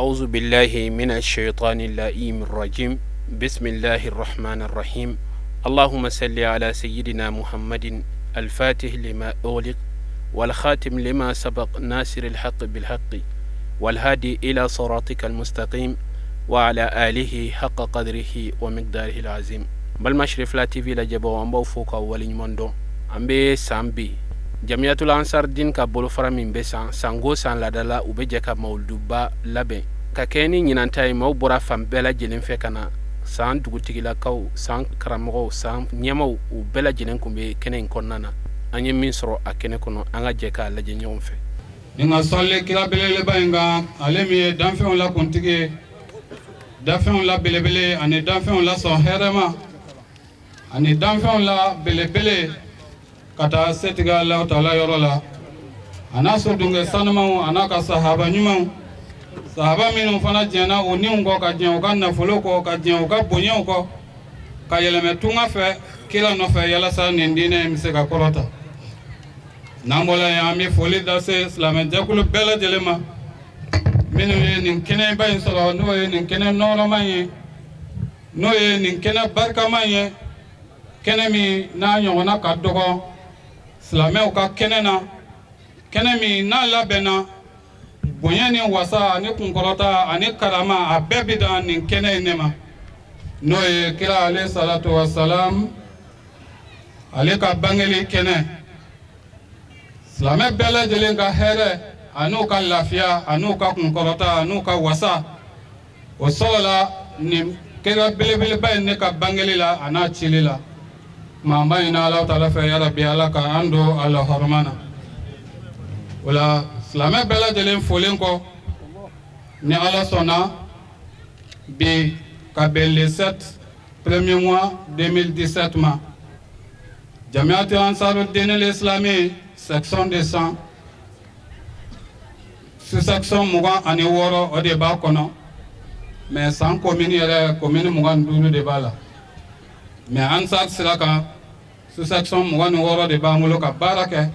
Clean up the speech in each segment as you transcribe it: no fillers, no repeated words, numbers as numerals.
أعوذ بالله من الشيطان اللئيم الرجيم بسم الله الرحمن الرحيم اللهم صل على سيدنا محمد الفاتح لما أغلق والخاتم لما سبق ناصر الحق بالحق والهادي إلى صراطك المستقيم وعلى آله حق قدره ومقداره العظيم بالمشرف لا تي في لجبو أمبو فوق ولين مندو أمبي سامبي Jamiatul Ansar Din ka bolo fara min be sango san ladala u be je ka mawluduba laben ka keni nyinantai maw bora fam bela jelen fe kana san dugutigila kaw san karamo san nyamaw u bela jelen kumbe kenen konnana anye min soro akene kono anga je ka laje nyom fe ninga solle kila belele bainga alemi danfon la kontige danfon la belebele ane danfon la so herema ane danfon la belebele kata setiga Allah taala yorola ana so dunga sanama ana ka sahaba nyuma sahaba minu fana jena oni ngo ka jen o ka na folo ko ka jen o ka bonyo ko ka yeleme tunga fe kila no fe yala sa ndine mise ka korota nambola ya mi foli da se islam jakulu bela jelema minu ye nin kene bayin solo no ye nin kene noro manye no ye nin kene barka manye kene mi na nyona ka dogo Islameu ka kenena kenemi na labena bonyani wasa ani kunkorota ani karama abebida nin kene nema noye kila alayhi salatu wassalam alika bangeli kene Islame bela jelen ka here anu ka lafia anu ka kunkorota anu ka wasa o solola ni kira belebele bay ne ka bangeli la ana chilila mama ina Allah taala fa ya rabbi alaka ando ala hormana wala islame bela jelen folen ko ni ala sona bi kabel 7 premier mois 2017 ma Jamiat Ansaruddin al-Islami section de 100 sous section mugan ani woro o de ba kono mais sans commune yere commune mugan dulu de bala mais Ansar Siraka sous section mugan woro de ba mulo ka barake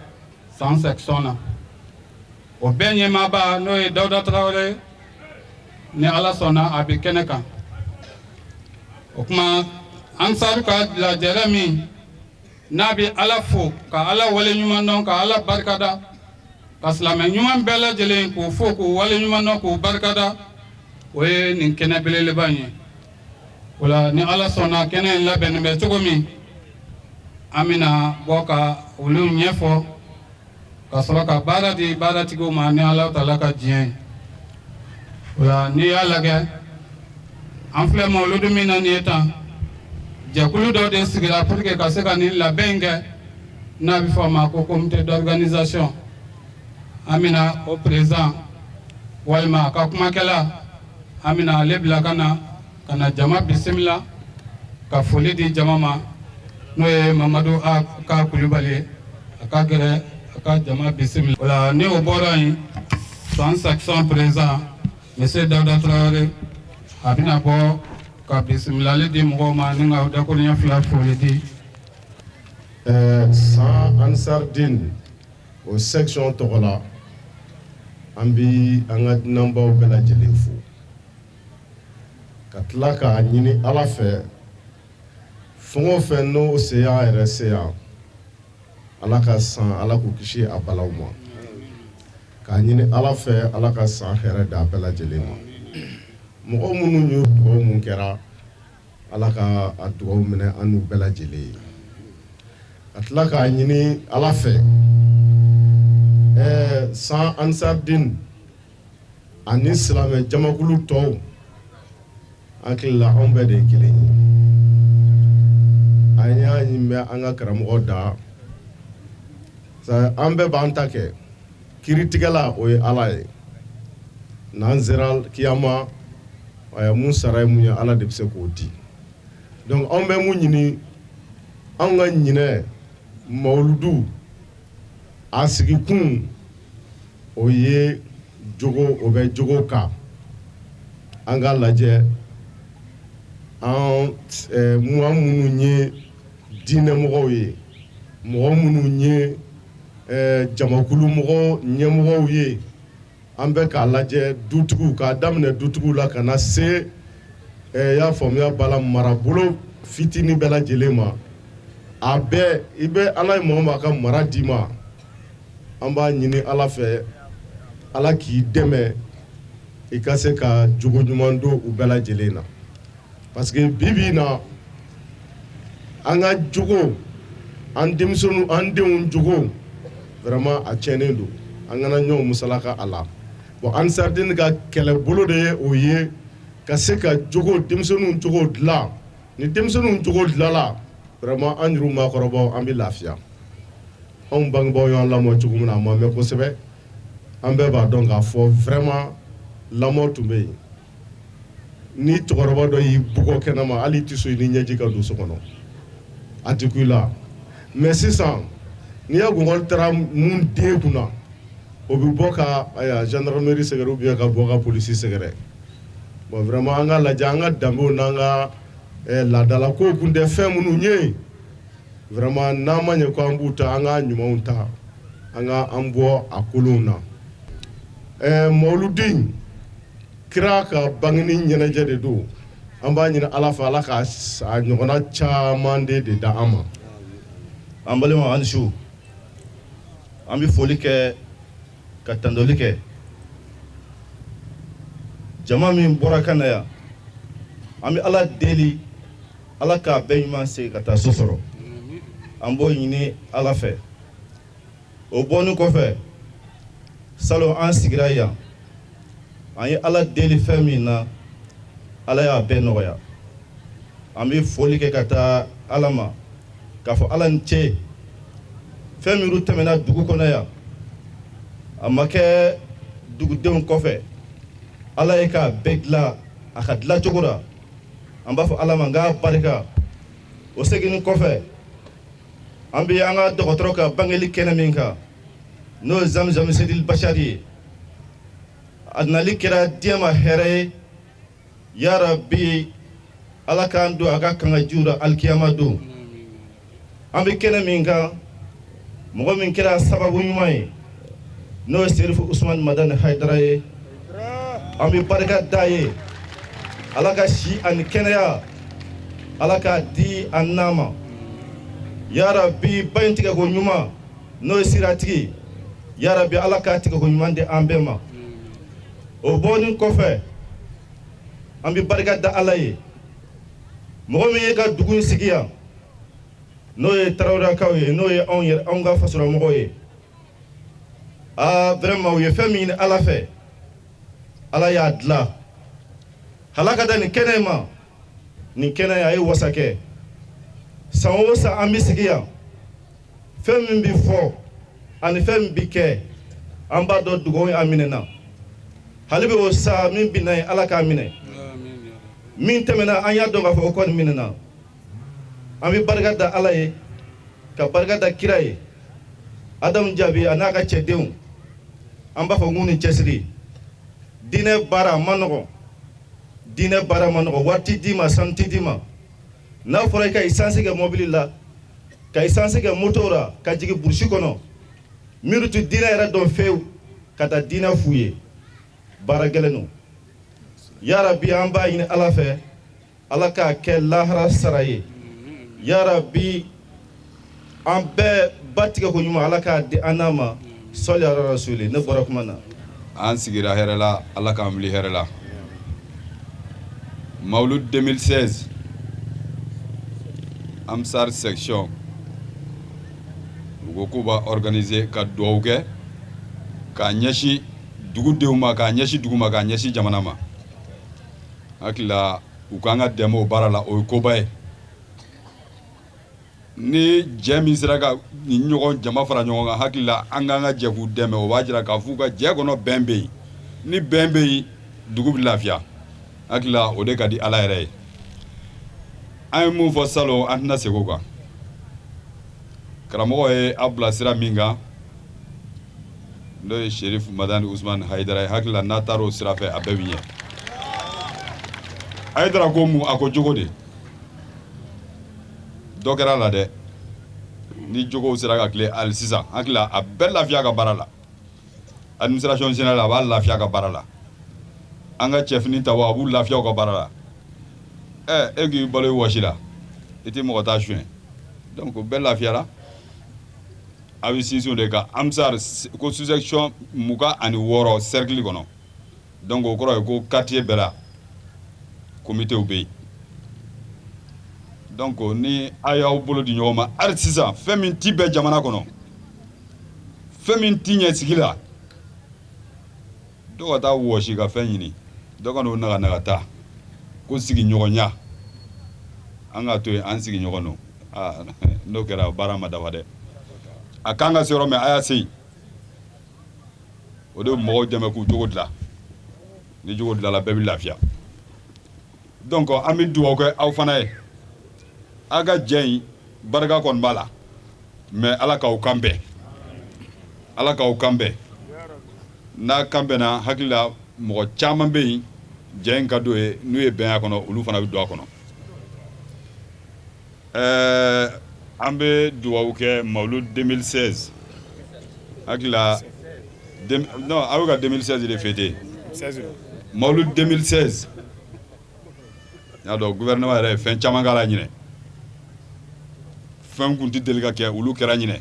sans section na o benye maba no e Dawda Traoré ni ala sona abi keneka o kuma Ansar ka la Jeremy nabi ala fo ka ala wale nyuma non ka ala barkada ka slama nyuma bela jelen ko fo ko wale nyuma non ko barkada o e nin kene belele banye wala ni ala sona kene la ben be togomi amina boka ulu nyefo ka soroka barati go ma ni ala taala ka jien wala ni ala ge amfle mawludu mina ni eta jakulu do de sigira pour que ka se ka ni la bengue na bi forma ko comité d'organisation amina au présent walma ka kuma kala amina lebla kana jama bismillah ka foli di jama ma no ye Mamadou ka Kulibali aka gere aka jama bismillah wala ni o boran sans section présent monsieur Dawda Traoré abina bo ka bismillah le di mo ma ni nga da ko nya fla foli di sans Ansardine au section togola ambi anga number bela jelefu katlaka nyini ala fe fongo fe no seya RCA ala ka san ala ku kishi abalawma ka nyini ala fe ala ka san here da bela jelema mo munu nyu do mun kera ala ka adu mene anu bela jele katlaka nyini ala fe sans Ansardine ani Islam jamakulu to akila ombe de kileni anya nyimbe anga karamo da sa ambe bantake kiritigala o alaye nanzeral kiyama aya musaray munya ala de se ko di donc ombe mu nyini anga nyine mawludu asigi kun oye jogo obe jogo ka anga laje an muamunu nye dine mogo ye mogo munu nye jamakulu mogo nye mogo ye an bɛ k'a lajɛ dutigiw k'a daminɛ dutigiw la ka na se y'a faamuya bala marabolo fitinin bɛɛ lajɛlen ma a bɛɛ i bɛ ala ye mɔgɔ ma ka mara d'i ma an b'a ɲini ala fɛ ala k'i dɛmɛ i ka se ka jogo ɲuman don u bɛɛ lajɛlen na parce que bi na an ka jogo an denmisɛnninw an denw jogo vraiment a tiɲɛnen don an kana ɲɔgɔn musalaka a la bon Ansarudine ka kɛlɛbolo de ye o ye ka se ka jogo denmisɛnninw jogo dilan ni denmisɛnninw jogo dilanla vraiment an yɛrɛw maakɔrɔbaw an bɛ lafiya anw bangebaaw y'an lamɔ cogo min na a ma mɛn kosɛbɛ an bɛɛ b'a dɔn k'a fɔ vraiment lamɔ tun bɛ yen ni cɛkɔrɔba dɔ y'i bugɔ kɛnɛma hali i tɛ so i ni ɲɛji ka don so kɔnɔ a tɛ ku i la mais sisan n'i ya gɔngɔli taara mun den kunna o bɛ bɔ ka gendarmerie sɛgɛrɛ ou bien ka bɔ ka polisi sɛgɛrɛ bon vraiment an ka lajɛ an ka danbew n'an ka laadala kow kun tɛ fɛn minnu ye vraiment n'an ma ɲɛ ko an b'u ta an ka ɲumanw ta an ka an bɔ a kolonw na Mawuludi kira ka bangeni ɲɛnajɛ de don an b'a ɲini ala fɛ ala ka a ɲɔgɔnna caman de da an ma an balima an su an bɛ foli kɛ ka tandoli kɛ jama min bɔra ka na yan an bɛ ala deli ala k'a bɛɛ ɲuman segin ka taa so sɔrɔ an b'o ɲini ala fɛ o bɔni kɔfɛ salon an sigira yan an ye ala deli fɛn min na ala y'a bɛɛ nɔgɔya an bɛ foli kɛ ka taa ala ma k'a fɔ ala ni ce fɛn minnu tɛmɛna dugu kɔnɔ yan a ma kɛ dugudenw kɔfɛ ala ye k'a bɛɛ dilan a ka dilan cogo la an b'a fɔ ala ma n k'a barika o seginni kɔfɛ an bɛ an ka dɔgɔtɔrɔ ka bangeli kɛnɛ min kan n'o ye Zamzam Sedil Bachari ye a nali kɛra diɲɛ ma hɛrɛ ye ya Rabbi ala k'an don a ka kangajiw la alikiyama don an bɛ kɛnɛ min kan mɔgɔ min kɛra sababu ɲuman ye n'o ye Serifu Usmani Madani Hayidara ye an bɛ barika da ye ala ka si ani kɛnɛya ala k'a di a n'a ma ya Rabbi ba in tigɛ ko ɲuman n'o ye siratigi ya Rabbi ala k'a tigɛ ko ɲuman di an bɛɛ ma o bɔni kɔfɛ an bɛ barika da ala ye mɔgɔ min ye ka dugu in sigi yan n'o ye Tarawelekaw ye n'o ye anw ka fasolamɔgɔw ye vraiment u ye fɛn min ɲini ala fɛ ala y'a dilan hala ka da nin kɛnɛ ma nin kɛnɛ a ye wasa kɛ san o san an bɛ sigi yan fɛn min bɛ fɔ ani fɛn min bɛ kɛ an b'a dɔn dugawu a minɛna hali bɛ o sa min bɛ na ye ala k'a minɛ min tɛmɛna an y'a dɔn k'a fɔ o kɔni minɛna an bɛ barika da ala ye ka barika da kira ye Adamu Jaabi a n'a ka cɛdenw an b'a fɔ n k'u ni cɛsiri diinɛ baara ma nɔgɔn diinɛ baara ma nɔgɔn wari tɛ d'i ma sanu tɛ d'i ma n'a fɔra i ka essence kɛ mobili la ka essence kɛ moto la ka jigin burusi kɔnɔ minnu tɛ diinɛ yɛrɛ dɔn fewu ka taa diinɛ f'u ye baara gɛlɛn don ya Rabbi an b'a ɲini ala fɛ ala k'a kɛ lahara sara ye ya Rabbi an bɛɛ ba tigɛ ko ɲuman ala k'a di an n'a ma sɔli ala rasuli ne bɔra kuma na an sigira hɛrɛ la ala k'an wuli hɛrɛ la Mawlud 2016 Amsar section u ko k'u b'a organiser ka dugawu kɛ k'a ɲɛsin dugudenw ma k'a ɲɛsin dugu ma k'a ɲɛsin jamana ma hakilila u k'an ka dɛmɛ o baara la o ye koba ye ni jɛ min sera ka ni ɲɔgɔn jama fara ɲɔgɔn kan hakilila an k'an ka jɛ k'u dɛmɛ o b'a jira k'a f'u ka jɛ kɔnɔ bɛn bɛ yen ni bɛn bɛ yen dugu bɛ lafiya hakilila o de ka di ala yɛrɛ ye an ye mun fɔ salon an tɛna segin o kan karamɔgɔ ye a bilasira min kan n'o ye Serifu Madani Usmani Hayidara ye hakilila n'a taara o sira fɛ a bɛɛ bɛ ɲɛ Hayidara ko mun a ko jogo de dɔ kɛra la dɛ ni jogow sera ka tile hali sisan hakilila a bɛɛ lafiya ka baara la administration générale a b'a lafiya ka baara la an ka cɛfini ta wa a b'u lafiya u ka baara la e k'i balo i wɔsi la i tɛ mɔgɔ ta suɲɛ donc bɛɛ lafiyara a bɛ sinsin o de kan AMSAR ko sous-section 26 cercle kɔnɔ donc o kɔrɔ ye ko quartier bɛɛ la comité bɛ yen donc ni a y'aw bolo di ɲɔgɔn ma hali sisan fɛn min ti bɛɛ jamana kɔnɔ fɛn min ti ɲɛ sigi la dɔ ka taa wɔsi ka fɛn ɲini dɔ ka n'o naga ta ko sigiɲɔgɔnya an ka to yen an sigiɲɔgɔn no n'o kɛra baara ma dafa dɛ a kan ka se yɔrɔ min a y'a se yen o de mɔgɔw dɛmɛ k'u jogo dilan ni jogo dilanla bɛɛ bɛ lafiya donc an bɛ dugawu kɛ aw fana ye a ka jɛ in barika kɔni b'a la mais ala k'aw kan bɛn ala k'aw kan bɛn n'a kan bɛnna hakili la mɔgɔ caman bɛ yen jɛ in ka d'o ye n'u ye bɛn a kɔnɔ olu fana bɛ don a kɔnɔ an bɛ dugawu kɛ Mawlud 2016 hakili la non a bɛ ka 2016 de fêter Mawlud 2016 y'a dɔn gouvernement yɛrɛ ye fɛn caman k'a la ɲinɛ fɛn kun tɛ deli ka kɛ olu kɛra ɲinɛ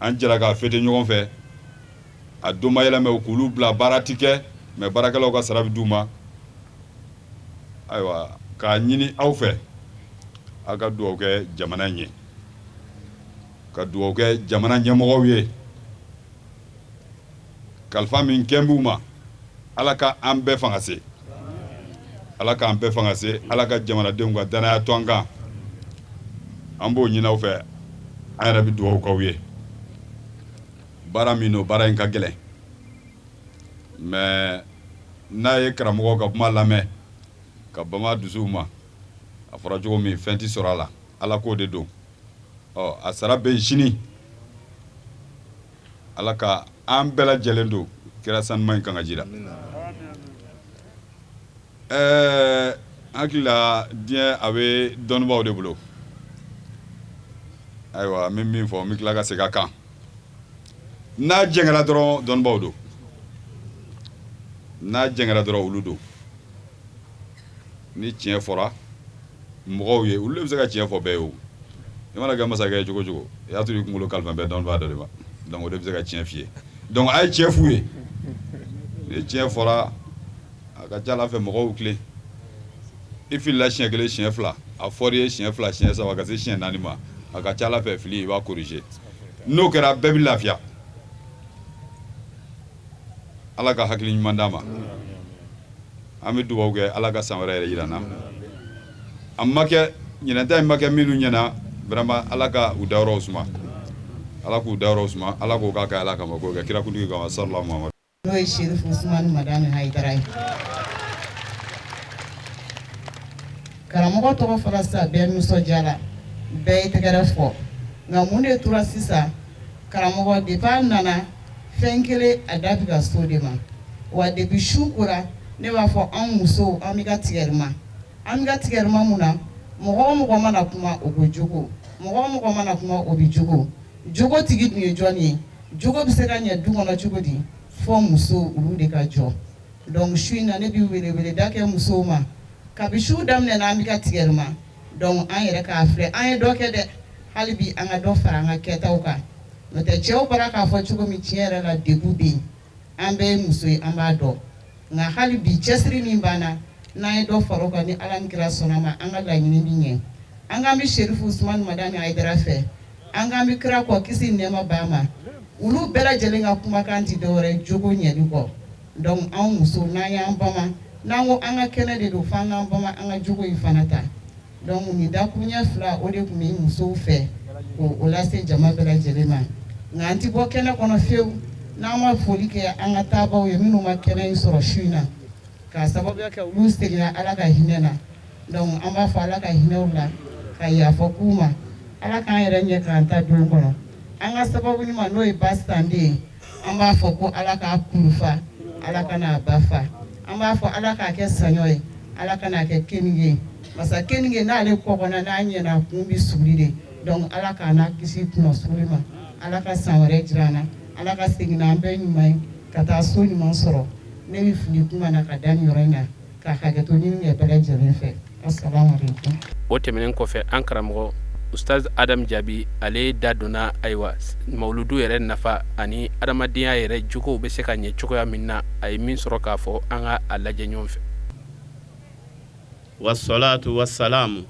an jɛra k'a fêter ɲɔgɔn fɛ a don ma yɛlɛmɛ k'olu bila baara ti kɛ mais baarakɛlaw ka sara bɛ d'u ma ayiwa k'a ɲini aw fɛ a ka dugawu kɛ jamana in ye ka dugawu kɛ jamana ɲɛmɔgɔw ye kalifa min kɛn b'u ma ala ka an bɛɛ fanga se ala k'an bɛɛ fanga se ala ka jamanadenw ka danaya to an kan an b'o ɲini aw fɛ an yɛrɛ bɛ dugawu k'aw ye baara min no baara in ka gɛlɛn mais n'a ye karamɔgɔw ka kuma lamɛn ka bama dusuw ma a fɔra cogo min fɛn tɛ sɔrɔ a la ala k'o de don a sara bɛ sini ala ka an bɛɛ lajɛlen don kira sanuma in kan ka jira hakili la diɲɛ a bɛ dɔnnibaaw de bolo ayiwa n bɛ min fɔ n bɛ tila ka segin a kan n'a jɛngɛra dɔrɔn dɔnnibaaw don n'a jɛngɛra dɔrɔn olu don ni tiɲɛ fɔra mɔgɔw ye olu de bɛ se ka tiɲɛ fɔ bɛɛ ye o i mana kɛ masakɛ ye cogo o cogo i y'a to i kunkolo kalifa bɛɛ dɔnnibaa dɔ de ma donc o de bɛ se ka tiɲɛ f'i ye donc a ye tiɲɛ f'u ye ni tiɲɛ fɔra a ka ca ala fɛ mɔgɔw tilen i filila siɲɛ kelen siɲɛ fila a fɔra i ye siɲɛ fila siɲɛ saba ka se siɲɛ naani ma a ka ca ala fɛ fili i b'a corriger n'o kɛra bɛɛ bɛ lafiya ala ka hakili ɲuman d'a ma an bɛ dugawu kɛ ala ka san wɛrɛ yɛrɛ yira n na a ma kɛ ɲinɛta in ma kɛ minnu ɲɛna vraiment ala ka u dayɔrɔw suma ala k'u dayɔrɔw suma ala k'o k'a kɛ ala kama k'o kɛ kirakuntigi kama sallallahu alaihi wa sallam n'o ye Sherifu Usumani Madani Hayidara ye karamɔgɔ tɔgɔ fɔra sisan bɛɛ nisɔndiyara bɛɛ ye tɛgɛrɛ fɔ nka mun de tora sisan karamɔgɔ depuis a nana fɛn kelen a da bɛ ka s'o de ma wa depuis su kora ne b'a fɔ anw musow an bɛ ka tigɛrima mun na mɔgɔ o mɔgɔ mana kuma o bɛ jogo mɔgɔ o mɔgɔ mana kuma o bɛ jogo jogo tigi dun ye jɔn ye jogo bɛ se ka ɲɛ du kɔnɔ cogo di fɔ musow olu de ka jɔ donc su in na ne bɛ weleweleda kɛ musow ma kabi su daminɛ na an bɛ ka tigɛrima donc an yɛrɛ k'a filɛ an ye dɔ kɛ dɛ hali bi an ka dɔ fara an ka kɛtaw kan n'o tɛ cɛw bɔra k'a fɔ cogo min tiɲɛ yɛrɛ la degun bɛ yen an bɛɛ ye muso ye an b'a dɔn nka hali bi cɛsiri min banna n'an ye dɔ fara o kan ni ala ni kira sɔnna ma an ka laɲini bɛ ɲɛ an k'an bɛ Sherifu Usumani Madani Hayidara fɛ an k'an bɛ kira kɔ kisi nɛɛma b'a ma olu bɛɛ lajɛlen ka kumakan tɛ dɔwɛrɛ jogo ɲɛli kɔ donc anw musow n'an y'an bama n'an ko an ka kɛnɛ de don f'an k'an bama an ka jogo in fana ta donc nin dakuruɲɛ fila o de tun bɛ musow fɛ k'o lase jama bɛɛ lajɛlen ma nka an tɛ bɔ kɛnɛ kɔnɔ fiyewu n'an ma foli kɛ an ka taabaw ye minnu ma kɛnɛ in sɔrɔ su in na k'a sababuya kɛ olu seginna ala ka hinɛ na donc an b'a fɔ ala ka hinɛw la ka yafa k'u ma ala k'an yɛrɛ ɲɛ k'an ta don kɔnɔ an ka sababu ɲuman n'o ye basitanden ye an b'a fɔ ko ala k'a kulufa ala kana a ba fa an b'a fɔ ala k'a kɛ saɲɔ ye ala kana kɛ keninge ye masa keninge n'ale kɔgɔna n'a ɲɛna kun bɛ suguri de donc ala k'an n'a kisi kunna suguri ma ala ka san wɛrɛ jira an na ala ka segin an bɛɛ ɲuman ye ka taa so ɲuman sɔrɔ ne bɛ fili kuma na ka da nin yɔrɔ in na ka hakɛto ɲini kɛ bɛɛ lajɛlen fɛ assalamu alaikum. o tɛmɛnen kɔfɛ an karamɔgɔ ustaz adam jaabi ale da donna ayiwa mawuludu yɛrɛ nafa ani adamadenya yɛrɛ jogow bɛ se ka ɲɛ cogoya min na a ye min sɔrɔ k'a fɔ an ka a lajɛ ɲɔgɔn fɛ. wassalatu wassalamu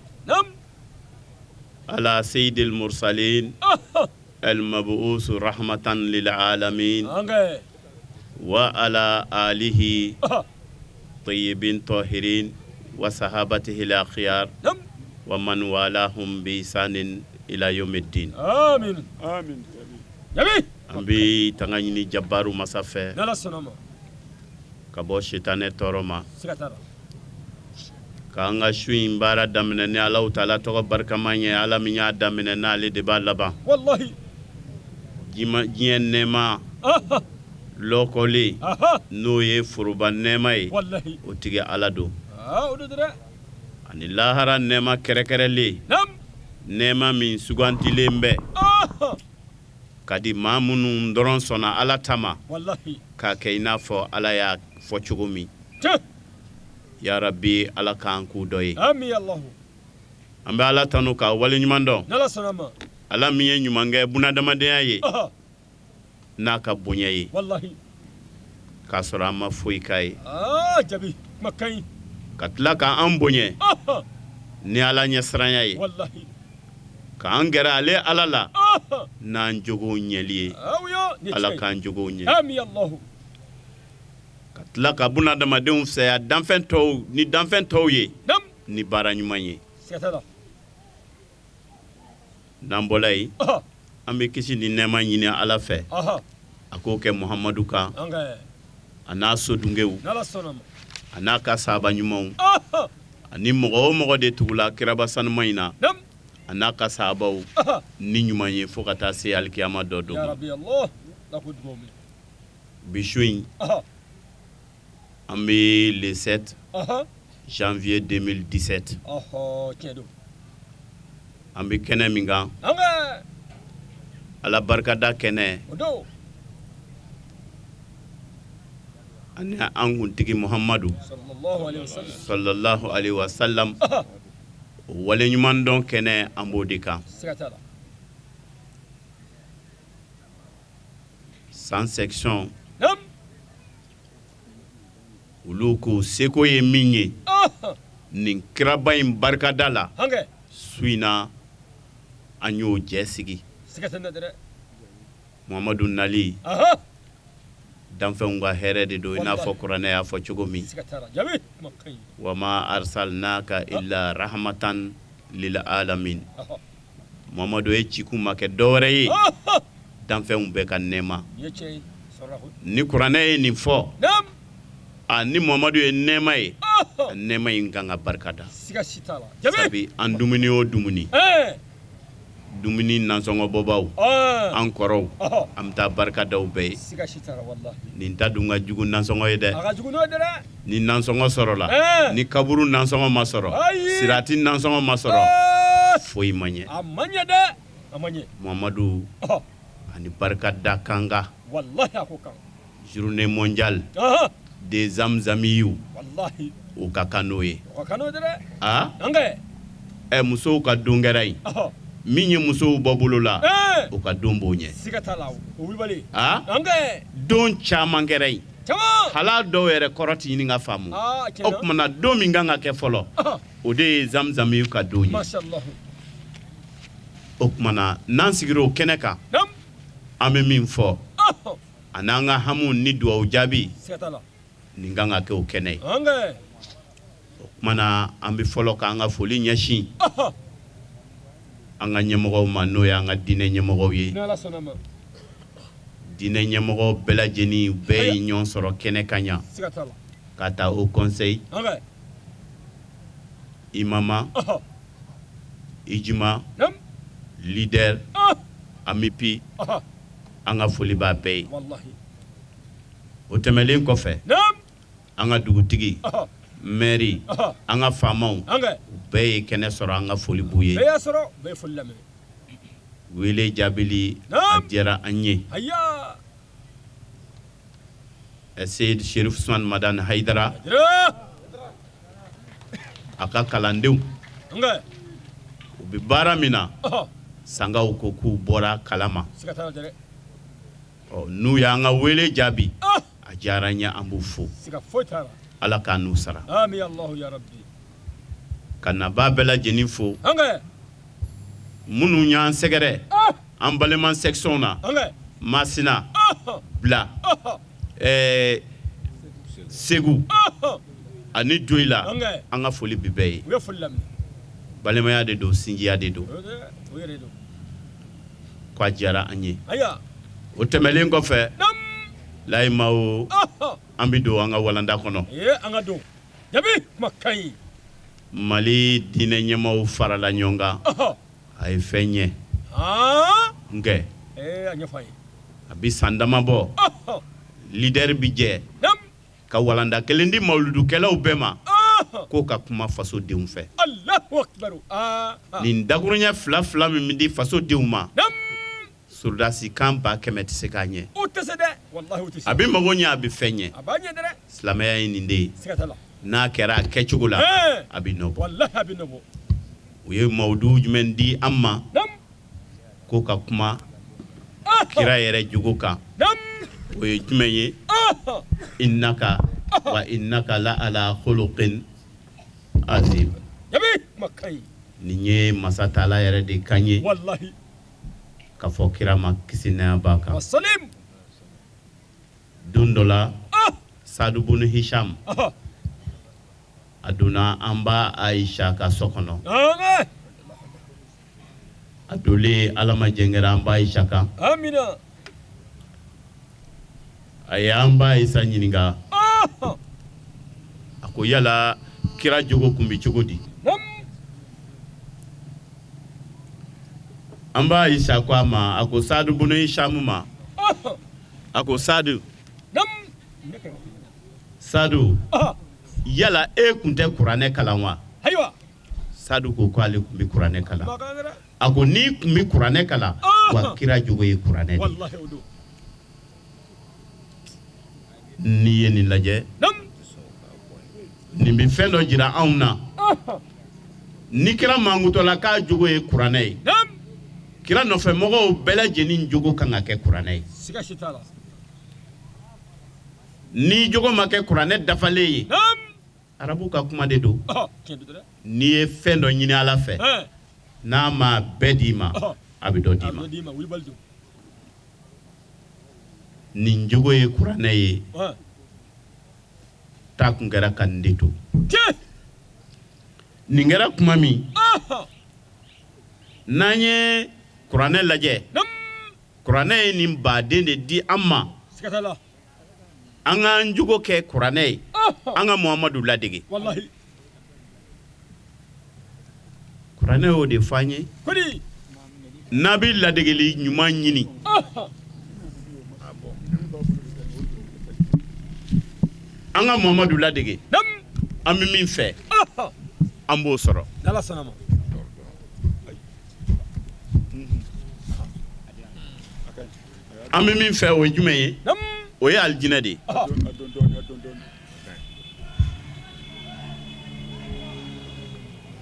ala sayyidil mursalin المبعوث رحمة للعالمين وعلى آله طيبين طاهرين وصحابته الأخيار ومن والاهم بإحسان إلى يوم الدين آمين آمين جميل أمبي تغني جبارو مسافة نلا سنما كبو شيطان تورما سكتارا كanga shuin bara damene ne Allah taala to barka manye ala minya damene na le de ba laba wallahi jien nema lokoli no ye furuba nema ye wallahi o tige ala do o do dere ani lahara nema kerekerele nam nema min suganti lembe kadi mamunu ndoron sona ala tama wallahi ka kaina fo ala ya fo chugumi ya rabbi ala kan ku doye amin allah ambe ala tanu ka wali nyumando nala sanama ala miye nyumange buna damadeya ye na ka bonya ye wallahi ka sora ma foi kai jabi makai katla ka an bonye ni ala nyasranya ye wallahi ka an gara ale ala la na njogo nyeli ala kan njogo nyeli amin allah katla ka buna damadeun se ya danfen to ye ni bara nyuman ye setala nambolay ambe kisi ni nema nyine ala fe ako ke muhammadu ka ana so dungewu nala sonama ana ka saba nyumon ani mogo de tugula kiraba san mayna ana ka saba ni nyumanye fo kata se alkiyama dodo ya rabbi allah la kudgomi bishuin ambe le 7 janvier 2017 kedo ambi kene minga ala barka da kene odo ani anguntigi muhammadu sallallahu alaihi wasallam wale nyuman don kene ambodika sekatala sans section uluku seko ye minye nin kiraba in barka dala suina anyo jesigi sekatana dere muhammadu nali danfenga here de do ina fo qur'ana ya fo chogomi sekatara jabi makai wama arsalnaka illa rahmatan lil alamin muhammadu e chiku make dore yi danfen be kan nema yeche sarahu ni qur'ana e ni fo nam ni muhammadu e nema yi nema inganga barkada sikasitala jabi sabi andumuni o dumuni dumuni nansongo bobaw ankoro amta barka daw be siga shitara wallahi nin tadunga jugu nansongo yede aga jugu no dere ni nansongo sorola ni kaburu nansongo masoro sirati nansongo masoro foi manye amanye de amanye muhammadu ani barka da kanga wallahi akokan journée mondiale des zamzamiyu wallahi o kakanoye o kakano dere anga muso ka dungerai minye muso babulula o ka dombo nye sigatala o wibali anga don chama ngerai chama hala do yere koroti ni nga famu o kuma na do mi nga ke folo o de zamzam yu ka do nye mashallah o kuma na nansigiro keneka ame min fo ananga hamu ni do o jabi sigatala ni nga ke o kenai anga o kuma na ambi folo ka nga foli nyashi anga ñemogo ma no ya nga dine ñemogo yi nala sonama dine ñemogo bela jeni be ñon soro kene kanya sigatala kata au conseil anga imama ijima leader amipi anga foli ba be wallahi o temelen ko fe anga dugutigi mairie anga famaw be kene soro anga foli buye be soro be follame wele jabili ajera anye ayya Seyid Sherif Usman Madan Haidara Dira. aka kalandenw Nga. u bɛ baara min na Oh. sangaw ko k'u bɔra kalama Siga t'a la dɛ. n'u y'an ka wele jaabi Ah. a diyara n ye an b'u fo Siga foyi t'a la. ala k'a n'u sara Ami Allahu ya Rabbi. ka nabaa bɛɛ lajɛlen fo Nga. minnu y'an sɛgɛrɛ Ah. an balima section na Nga. Masina Ah. Bila Ah. Segu Ah. ani Joyila Nga. an ka foli bi bɛɛ ye U ye foli laminɛ. balimaya de don sinjiya de don O yɛrɛ don. k'a diyara an ye Aya. o tɛmɛlen kɔfɛ Nam. layimaw Ah. an bɛ don an ka walanda kɔnɔ Ye an ka don. Jabi kuma kan ɲi. Mali diinɛ ɲɛmaw farala ɲɔgɔn kan Ah. a ye fɛn ɲɛ Ah. nkɛ A ɲɛfɔ an ye. a bi san dama bɔ Ah. leader bi jɛ Nam. ka walanda kelen di mawuludukɛlaw bɛɛ ma Ah. k'o ka kuma fasodenw fɛ Allahu akbar. Ah. nin dakuruɲɛ fila min bɛ di fasodenw ma Nam. soldasi kan 100 tɛ se k'a ɲɛ O tɛ se dɛ. Wallahi o tɛ se. a bɛ mago ɲɛ a bɛ fɛn ɲɛ A b'a ɲɛ dɛ. silamɛya ye nin de ye Siga t'a la. n'a kɛra a kɛcogo la Eh. a bɛ nɔ bɔ Wallahi a bɛ nɔ bɔ. u ye mawudu jumɛn di an ma Nam. k'o ka kuma Ah. kira yɛrɛ jogo kan Nam. o ye jumɛn ye Ah. innaka wa innaka la ala khuluqin azim Jabi kuma kan ɲi. nin ye masa taala yɛrɛ de kan ye Wallahi. ka fɔ kira ma kisi nɛya b'a kan Wasalim. don dɔ la Ah. Sadu bunu Hisham Ah. a donna an ba Aisha ka so kɔnɔ Nga. a dolen ala ma jɛngɛra an ba Aisha kan Amina. a ye an ba Aisha ɲininka Ah. a ko yala kira jogo kun bɛ cogo di Nam. an ba Aisha ko a ma a ko Sadu bunu Hisham ma Ah. a ko Sadu Nam. Sadu Ah. yala e kun tɛ kuranɛ kalan wa Ayiwa. Sadu ko k'ale kun bɛ kuranɛ kalan Ma kan dɛ. a ko n'i kun bɛ kuranɛ kalan wa kira jogo ye kuranɛ de Wallahi o don. n'i ye nin lajɛ Nam. nin bɛ fɛn dɔ jira anw na Ah. ni kira mangutɔla k'a jogo ye kuranɛ ye Nam. kira nɔfɛmɔgɔw bɛɛ lajɛlen jogo kan ka kɛ kuranɛ ye Siga si t'a la. ni jogo ma kɛ kuranɛ dafalen ye Nam. arabu ka kuma de don Ah. Tiɲɛ don dɛ. n'i ye fɛn dɔ ɲini ala fɛ Eh. n'a ma bɛɛ d'i ma a bɛ dɔ d'i A ma bɛ d'i ma wulibali don. nin jogo ye kuranɛ ye Ah. taa kun kɛra ka nin de to Tiɲɛ. nin kɛra kuma min Ah. n'an ye kuranɛ lajɛ Nam. kuranɛ ye nin baden de di an ma Siga t'a la. an k'an jogo kɛ kuranɛ ye Ah. an ka muhamadu ladege Wallahi. kuranɛ y'o de fɔ an ye Kodi. n'a bɛ ladegeli ɲuman ɲini Ah. an ka muhamadu ladege Nam. an bɛ min fɛ Ah. an b'o sɔrɔ N'Ala sɔnna ma. an bɛ min fɛ o ye jumɛn ye Nam. o ye alijinɛ de ye Ah.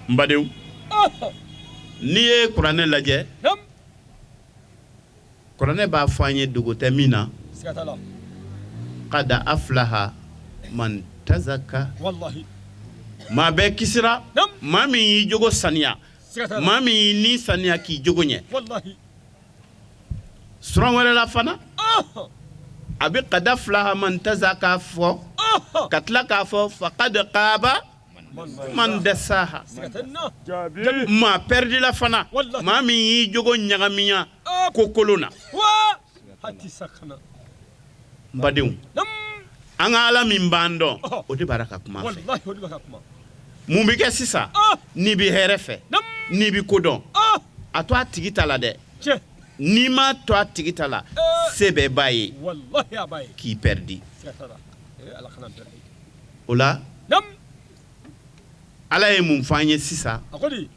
n badenw Ah. n'i ye kuranɛ lajɛ Nam. kuranɛ b'a fɔ an ye dogo tɛ min na Siga t'a la. kada aflaha man tazaka Wallahi. maa bɛɛ kisira Nam. maa min y'i jogo saniya Siga t'a la. maa min y'i ni saniya k'i jogo ɲɛ Wallahi. suran wɛrɛ la fana Ah. a bɛ kada aflaha man tazaka fɔ Ah. ka tila k'a fɔ faqad qaaba man dasaha Siga tɛ na. maa pɛrdila fana Wallahi. maa min y'i jogo ɲagamiya Ah. kokolon na Wa. Hati sakana. n badenw Nam. an ka ala min b'an dɔn Oh. o de b'a la ka kuma a fɛ Wallahi o de b'a ka kuma. mun bɛ kɛ sisan Ah. n'i bɛ hɛrɛ fɛ Nam. n'i bɛ ko dɔn Ah. a to a tigi ta la dɛ Tiɲɛ. n'i ma to a tigi ta la se bɛɛ b'a ye Wallahi a b'a ye. k'i pɛrdi Siga t'a la. Ala kana bɛn. o la Nam. ala ye mun fɔ an ye sisan A ko di.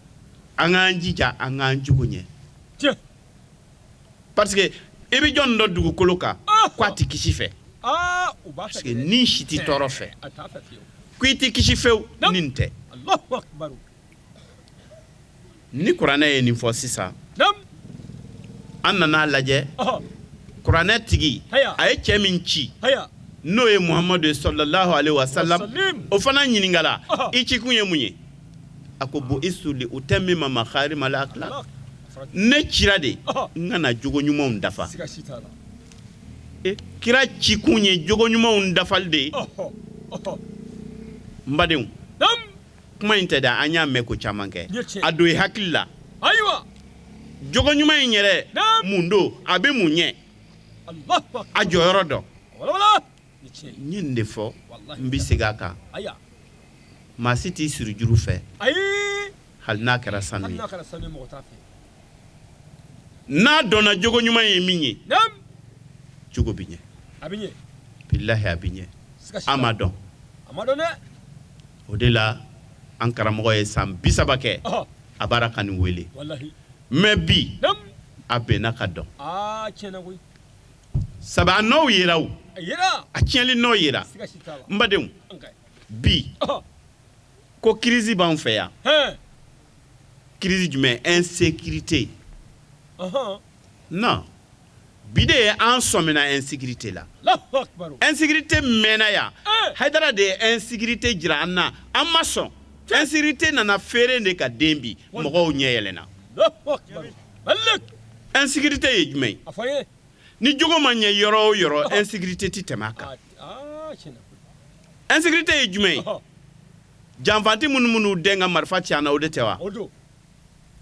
an k'an jija an k'an jogo ɲɛ Tiɲɛ. parce que i bɛ jɔn dɔ dugukolo kan Ah. ko a tɛ kisi fɛ parce que ni si ti tɔɔrɔ fɛ ko i ti kisi fewu nin tɛ ni kuranɛ ye nin fɔ sisan an nana lajɛ kuranɛ tigi a ye cɛ min ci n'o ye muhamadu sallallahu alaihi wasallam o fana ɲiningala i cikun ye mun ye a ko bo isuli utammima makharima al-akhlaq ne cira de n kana jogo ɲumanw dafa kira cikun ye jogo ɲumanw dafali de n badenw kuma in tɛ da an y'a mɛn ko caman kɛ a don i hakili la jogo ɲuman in yɛrɛ mun don a bɛ mun ɲɛ a jɔyɔrɔ dɔn n ye nin de fɔ n bɛ segin a kan maa si t'i siri juru fɛ hali n'a kɛra sanu ye n'a dɔnna jogo ɲuman ye min ye jogo bɛ ɲɛ bilahi a bɛ ɲɛ a ma dɔn o de la an karamɔgɔ ye san 30 kɛ a b'ala ka nin wele mais bi a bɛnna ka dɔn sabu a nɔw yera o a tiɲɛli nɔ yera n badenw bi ko crise b'an fɛ yan crise jumɛn insécurité non bi de ye an sɔmina insécurité la insécurité mɛnna yan Haidara de ye insécurité jira an na an ma sɔn insécurité nana feere de ka den bi mɔgɔw ɲɛ yɛlɛnna insécurité ye jumɛn ye ni jogo ma ɲɛ yɔrɔ o yɔrɔ insécurité ti tɛmɛ a kan insécurité ye jumɛn ye janfanti minnu den ka marifa tiɲɛna o de tɛ wa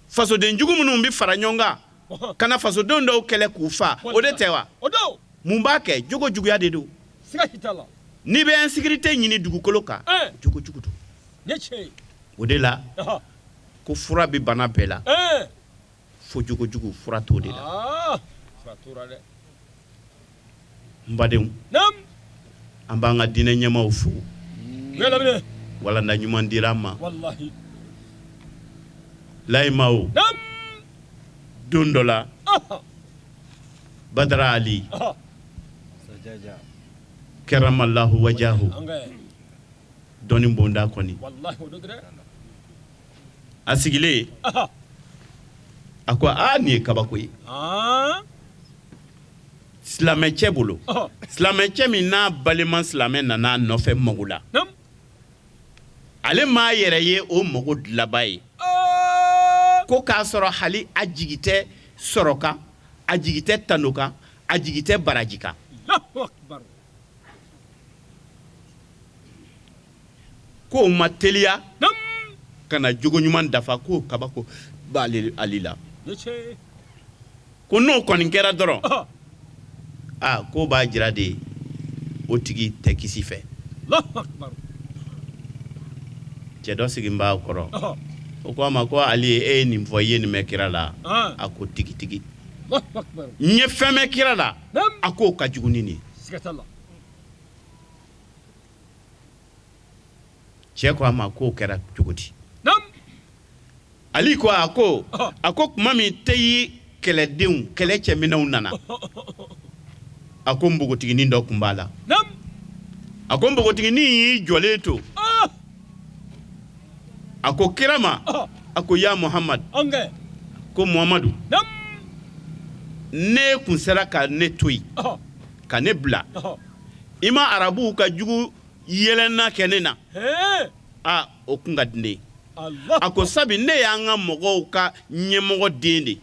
fasoden jugu minnu bɛ fara ɲɔgɔn kan kana fasodenw dɔw kɛlɛ k'u fa o de tɛ wa mun b'a kɛ jogo juguya de don n'i bɛ insécurité ɲini dugukolo kan jogo jugu don o de la ko fura bɛ bana bɛɛ la fo jogo jugu fura t'o de la n badenw an b'an ka diinɛ ɲɛmaaw fo walanda ɲuman dira an ma layimaw don dɔ la Badara Ali karamallahu wajahu dɔnni bonda kɔni a sigilen a ko nin ye kabako ye silamɛcɛ bolo silamɛcɛ min n'a balima silamɛ nana nɔfɛ mago la ale m'a yɛrɛ ye o mago dilaba ye ko k'a sɔrɔ hali a jigi tɛ sɔrɔ kan a jigi tɛ tano kan a jigi tɛ baraji kan k'o ma teliya ka na jogo ɲuman dafa k'o kabako b'ale ali la ko n'o kɔni kɛra dɔrɔn ko b'a jira de o tigi tɛ kisi fɛ cɛ dɔ sigin b'a kɔrɔ o ko a ma ko Ali e ye nin fɔ i ye nin mɛn kira la a ko tigitigi n ye fɛn mɛn kira la a k'o ka jugu ni nin cɛ ko a ma k'o kɛra cogo di Ali ko a ko kuma min Teyi kɛlɛdenw kɛlɛcɛminɛnw nana a ko npogotiginin dɔ tun b'a la a ko npogotiginin y'i jɔlen to a ko kira ma a ko ya Muhammad ko Muhammadu ne kun sera ka ne to yen ka ne bila i ma arabuw ka jugu yɛlɛnna kɛ ne na o kun ka di ne ye a ko sabi ne y'an ka mɔgɔw ka ɲɛmɔgɔ den de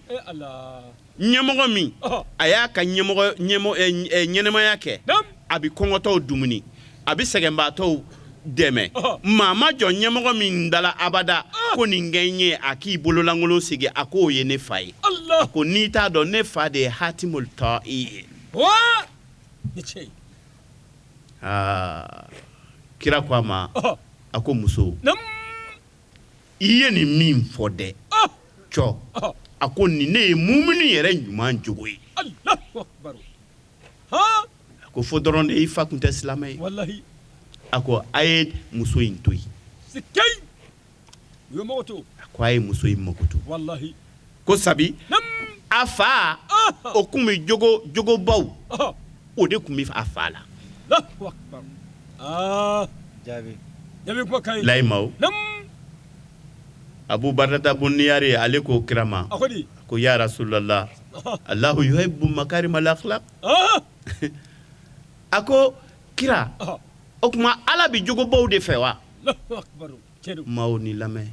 ɲɛmɔgɔ min a y'a ka ɲɛnɛmaya kɛ a bɛ kɔngɔtɔw dumuni a bɛ sɛgɛnbaatɔw dɛmɛ maa ma jɔ ɲɛmɔgɔ min dala abada ko nin kɛ n ye a k'i bololankolon sigi a k'o ye ne fa ye a ko n'i t'a dɔn ne fa de ye Hatimul Ta'i ye kira ko a ma a ko muso i ye nin min fɔ dɛ cɔ a ko nin ne ye mumini yɛrɛ ɲuman jogo ye a ko fo dɔrɔn de i fa kun tɛ silamɛ ye a ko a ye muso in to yen a ko a ye muso in mago to ko sabi a fa o kun bɛ jogobaw o de kun bɛ a fa la Allahu akbar. Jabi. Jabi kuma kai. Laimau. Nam. Abu Barata Bunniyari ale ko kirama. Akodi. Ko ya Rasulullah. Allahu yuhibbu makarimal akhlaq. Ako kira. O kuma ala bi jogo baw de fɛ wa? Allahu akbar. Kedu. Maw ni lamɛ.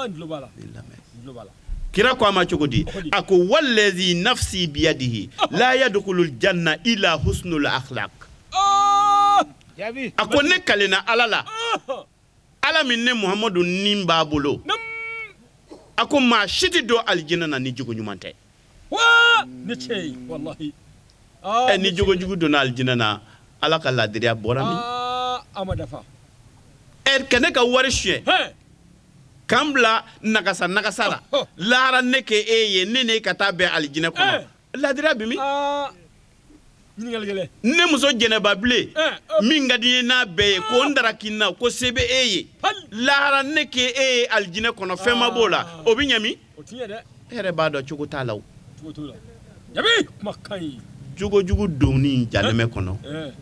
Ndlo bala. Ni lamɛ. Ndlo bala. Kira ko ama cogo di? Ako wallazi nafsi biyadihi la yadkhulul janna illa husnul akhlaq. Jabi. Ako ne kalena ala la. Ala min ne Muhammadu nin b'a bolo. Ako maa si tɛ don alijinɛ na ni jogo ɲuman tɛ. Wa ne cɛ wallahi. Ni jogo jugu donna alijinɛ na ala ka ladiriya bɔra min? Amadafa. Ka ne ka wari suɲɛ. K'an bila nagasa la. Lahara ne kɛ e ye ne n'e ka taa bɛn alijinɛ kɔnɔ. Ladiriya bi min? Ne muso jɛnɛba bilen min ka di ye n'a bɛɛ ye ko n dara kin na ko se bɛ e ye. Lahara ne kɛ e ye alijinɛ kɔnɔ fɛn ma b'o la o bɛ ɲɛ min? E yɛrɛ b'a dɔn cogo t'a la o. Jabi kuma ka ɲi. Jogo jugu donni janɛmɛ kɔnɔ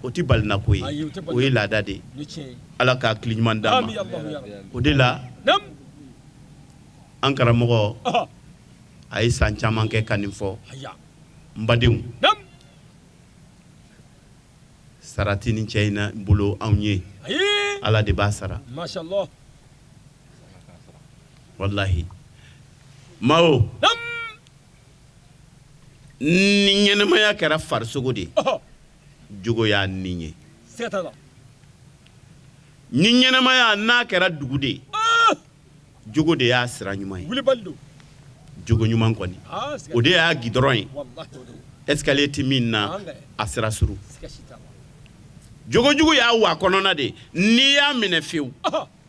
o tɛ balina ko ye o ye laada de ye. Ala k'a hakili ɲuman d'a ma. O de la an karamɔgɔ a ye san caman kɛ ka nin fɔ n badenw. Sarati ni cɛ in na bolo anw ye ala de b'a sara. Mashallah. Wallahi Mao ni ɲɛnɛmaya kɛra farisogo de jogo y'a ni ye. Ni ɲɛnɛmaya n'a kɛra dugu de jogo de y'a sira ɲuman ye. Jogo ɲuman kɔni o de y'a gidɔrɔn ye. Escalier ti min na a sira suru. Jogo jugu y'a wa kɔnɔna de n'i y'a minɛ fiyewu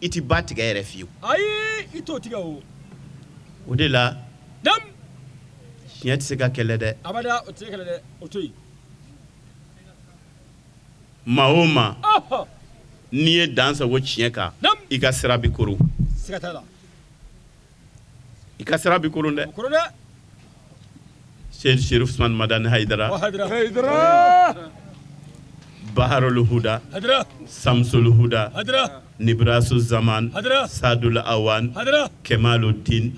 i ti ba tigɛ yɛrɛ fiyewu. Ayi i t'o tigɛ o. O de la tiɲɛ tɛ se ka kɛlɛ dɛ. Abada o tɛ se ka kɛlɛ dɛ o to yen. Maa o maa n'i ye dan sago tiɲɛ kan i ka sira bi koron. Siga t'a la. I ka sira bi koron dɛ. O koron dɛ. Seyd Cherif Ousmane Madani Haidara. Baharul Huda. Samsul Huda. Nibrasu Zaman. Sadul Awan. Kemaluddin.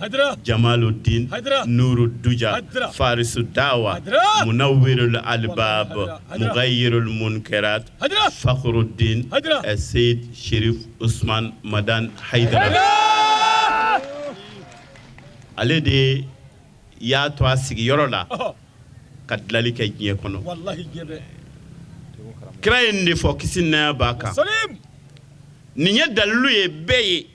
Jamaluddin. Nuru Duja. Farisu Dawa. Munawwirul Albab. Mughayyirul Munkarat. Fakhruddin. Seyd Cherif Ousmane Madani Haidara. Ale de y'a to a sigiyɔrɔ la ka dilali kɛ diɲɛ kɔnɔ. Wallahi diɲɛ bɛɛ. Kira ye nin de fɔ kisi ni nɛɛma b'a kan. Nin ye dalilu ye bɛɛ ye.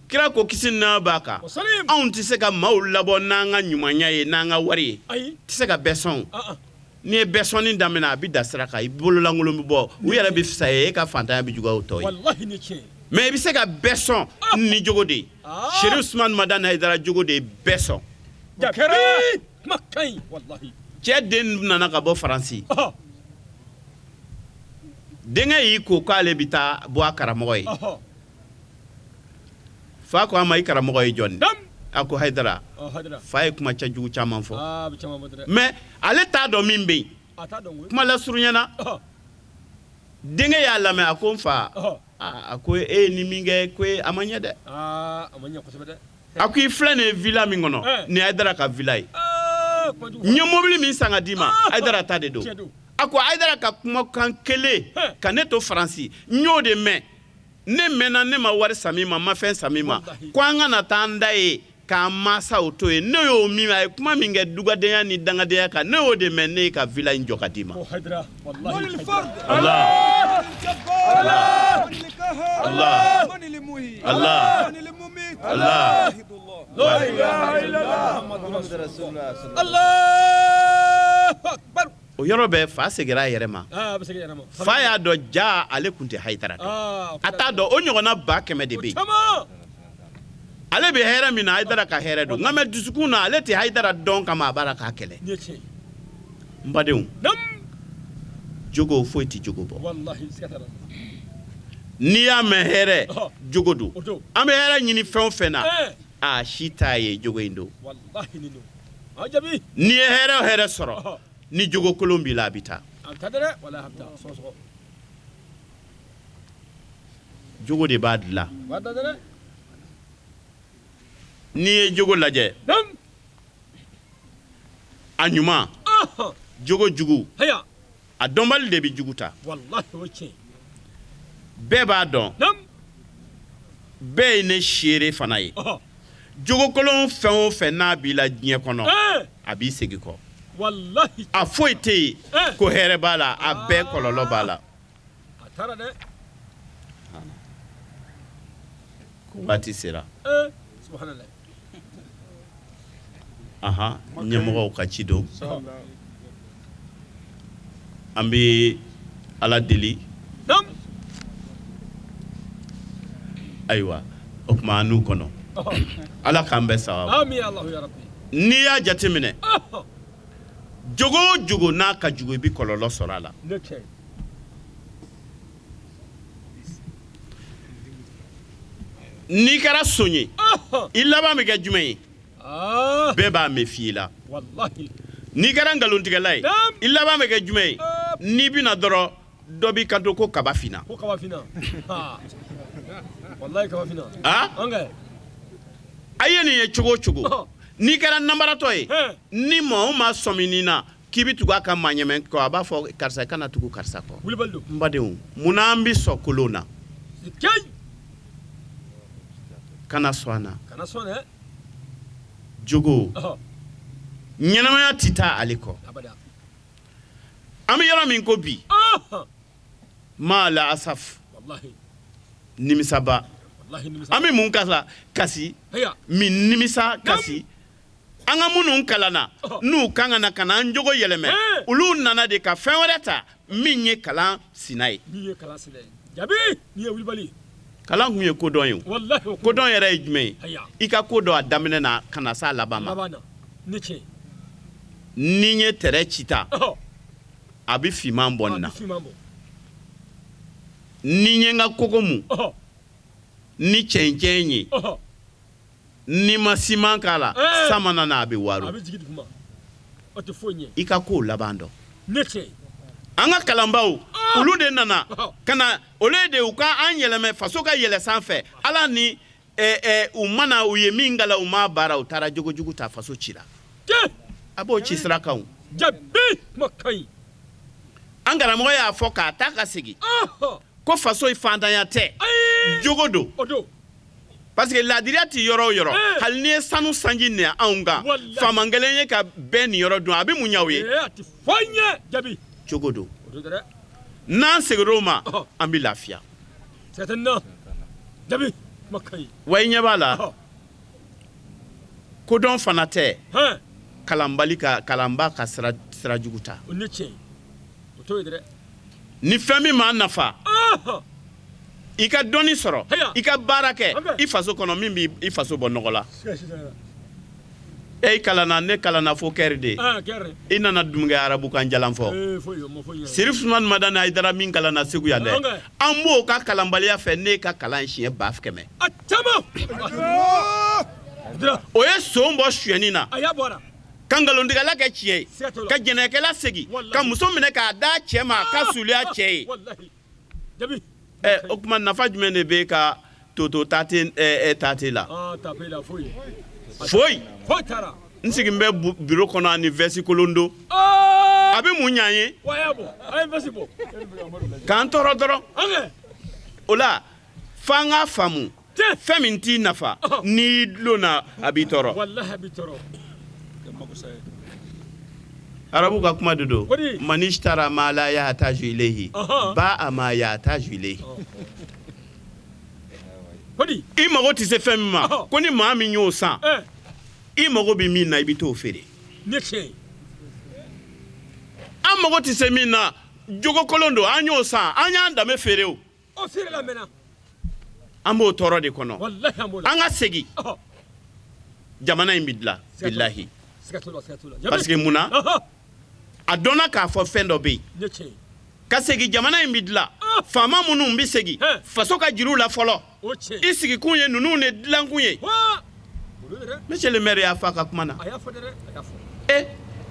Kira ko kisi ni nɛɛma b'a kan. Anw tɛ se ka maaw labɔ n'an ka ɲumanya ye n'an ka wari ye. Tɛ se ka bɛɛ sɔn. N'i ye bɛɛ sɔnni daminɛ a bɛ da sira kan i bololankolon bɛ bɔ u yɛrɛ bɛ fisa ye e ka fantanya bɛ juguya o tɔ ye. Wallahi ni tiɲɛ. Mais i bɛ se ka bɛɛ sɔn ni jogo de ye. Cherif Ousmane Madani Haidara jogo de ye bɛɛ sɔn. Kuma ka ɲi wallahi. Cɛ den nana ka bɔ Faransi. Denkɛ y'i ko k'ale bɛ taa bɔ a karamɔgɔ ye. Fa ko a ma i karamɔgɔ ye jɔn? A ko Haidara. Fa ye kuma cɛjugu caman fɔ. Mais ale t'a dɔn min bɛ yen. Kuma lasurunyana. Denkɛ y'a lamɛn a ko n fa. A ko e ye ni min kɛ ko a ma ɲɛ dɛ. A ma ɲɛ kosɛbɛ dɛ. A ko i filɛ nin ye villa min kɔnɔ nin Haidara ka villa ye. N ye mobili min san ka d'i ma Haidara ta de don. A ko Haidara ka kumakan kelen ka ne to Faransi n y'o de mɛn. Ne mɛnna ne ma wari san min ma n ma fɛn san min ma ko an kana taa an da ye k'an mansaw to yen ne y'o min a ye kuma min kɛ dugadenya ni dangadenya kan ne y'o de mɛn ne ye ka villa in jɔ ka d'i ma. O yɔrɔ bɛɛ fa seginna a yɛrɛ ma. Fa y'a dɔn ja ale tun tɛ Haidara dɔn. A t'a dɔn o ɲɔgɔnna 100 de bɛ yen. Ale bɛ hɛrɛ min na Haidara ka hɛrɛ don nka mɛ dusukun na ale tɛ Haidara dɔn kama a b'a la k'a kɛlɛ. N badenw jogo foyi tɛ jogo bɔ. N'i y'a mɛn hɛrɛ jogo don an bɛ hɛrɛ ɲini fɛn o fɛn na a si t'a ye jogo in don. N'i ye hɛrɛ o hɛrɛ sɔrɔ ni jogo kolon b'i la a bɛ taa. Antadere wala habda soso. jogo de b'a dilan. Wadadere. N'i ye jogo lajɛ Nam. a ɲuman jogo jugu Haya. a dɔnbali de bɛ jugu ta. Wallahi o tiɲɛ. Bɛɛ b'a dɔn Nam. bɛɛ ye ne seere fana ye. jogo kolon fɛn o fɛn n'a b'i la diɲɛ kɔnɔ a b'i segin kɔ. Wallahi. A foyi tɛ yen ko hɛrɛ b'a la a bɛɛ kɔlɔlɔ b'a la. A taara dɛ. Waati sera. Subhanallah. Aha, ɲɛmɔgɔw ka ci don. An bɛ Ala deli. Nam. Ayiwa o tuma an n'u kɔnɔ. Ala k'an bɛɛ sababu. Amin Allahu ya Rabbi. N'i y'a jateminɛ jogo o jogo n'a ka jugu i bɛ kɔlɔlɔ sɔrɔ a la. Ne tiɲɛ. N'i kɛra son ye i laban bɛ kɛ jumɛn ye bɛɛ b'a mɛn f'i la. Wallahi. N'i kɛra nkalontigɛla ye i laban bɛ kɛ jumɛn ye n'i bɛna dɔrɔn dɔ b'i kanto ko kaba finna. Ko kaba finna. Wallahi kaba finna. Anga. A ye nin ye cogo o cogo n'i kɛra nanbaratɔ ye ni maa o maa sɔmina na k'i bɛ tugu a ka maaɲɛmɛ kɔ a b'a fɔ karisa i kana tugu karisa kɔ. Wulibali don. N badenw munna an bɛ sɔn kolon na. Kana sɔn a na. Kana sɔn dɛ. Jogo ɲɛnamaya tɛ taa ale kɔ. Abada. An bɛ yɔrɔ min ko bi Mala Asaf. Wallahi. Nimisaba. Wallahi nimisa. An bɛ mun kasi min nimisa kasi an ka minnu kalanna n'u kan ka na ka na an jogo yɛlɛmɛ olu nana de ka fɛn wɛrɛ ta min ye kalan sina ye. Min ye kalan sina ye. Jabi min ye wulibali. Kalan kun ye kodɔn ye. Wallahi. Kodɔn yɛrɛ ye jumɛn ye? I ka ko dɔn a daminɛ na ka na s'a laban ma. Laban na. Ne tiɲɛ. Ni n ye tɛrɛ ci ta a bɛ finman bɔ nin na. Ni n ye n ka kogo mun ni cɛncɛn ye ni ma siman k'a la sa mana na a bɛ waro. A bɛ jigin duguma. O tɛ foyi ɲɛ. I ka kow laban dɔn. Ne tiɲɛ. An ka kalanbaw olu de nana ka na olu de u ka an yɛlɛmɛ faso ka yɛlɛ sanfɛ ala ni u mana u ye min kala u ma baara u taara jogo jugu ta faso cira. A b'o ci sira kan. Jabi kuma ka ɲi. An karamɔgɔ y'a fɔ k'a ta ka segin ko faso ye fantanya tɛ jogo don. O don. Parce que laadiriya tɛ yɔrɔ o yɔrɔ hali n'i ye sanu sanji nɛ anw kan faama kelen ye ka bɛɛ nin yɔrɔ dun a bɛ mun ɲɛ u ye. A tɛ foyi ɲɛ Jabi. Jogo don. N'an seginna o ma an bɛ lafiya. Sɛtɛnna Jabi kuma ka ɲi. Wa i ɲɛ b'a la kodɔn fana tɛ kalanba ka sira jugu ta. O ne tiɲɛ. O t'o ye dɛ. Ni fɛn min m'a nafa i ka dɔnni sɔrɔ i ka baara kɛ i faso kɔnɔ min b'i faso bɔ nɔgɔ la. I kalanna ne kalanna fo kɛri de i nana dumunkɛ arabu kan jalan fɔ Sirif Usumani Madani Hayidara min kalanna Segu yan dɛ an b'o ka kalanbaliya fɛ ne ka kalan siɲɛ 1000. O ye son bɔ suyɛni na ka nkalontigɛla kɛ tiɲɛ ye ka jɛnɛkɛla segin ka muso minɛ k'a da cɛ ma ka suliya cɛ ye. O tuma nafa jumɛn de bɛ ka toto tate la. Foyi. N sigin bɛ bureau kɔnɔ ani vɛsi kolon don. A bɛ mun ɲan ye. K'an tɔɔrɔ dɔrɔn. O la f'an k'a faamu fɛn min t'i nafa n'i dulonna a b'i tɔɔrɔ. Arabu ka kuma de don. Man ishtara ma la yahtaju ilayhi ba'a ma yahtaju ilayhi. I mago tɛ se fɛn min ma ko ni maa min y'o san I mago bɛ min na I bɛ t'o feere. An mago tɛ se min na jogo kolon don an y'o san an y'an danbe feere o. An b'o tɔɔrɔ de kɔnɔ. An ka segin jamana in bɛ dilan bilahi. Parce que munna a dɔnna k'a fɔ fɛn dɔ bɛ yen ka segin jamana in bɛ dilan faama minnu bɛ segin faso ka jiriw la fɔlɔ I sigikun ye ninnu de dilankun ye. Monsieur le maire y'a fɔ a ka kuma na. E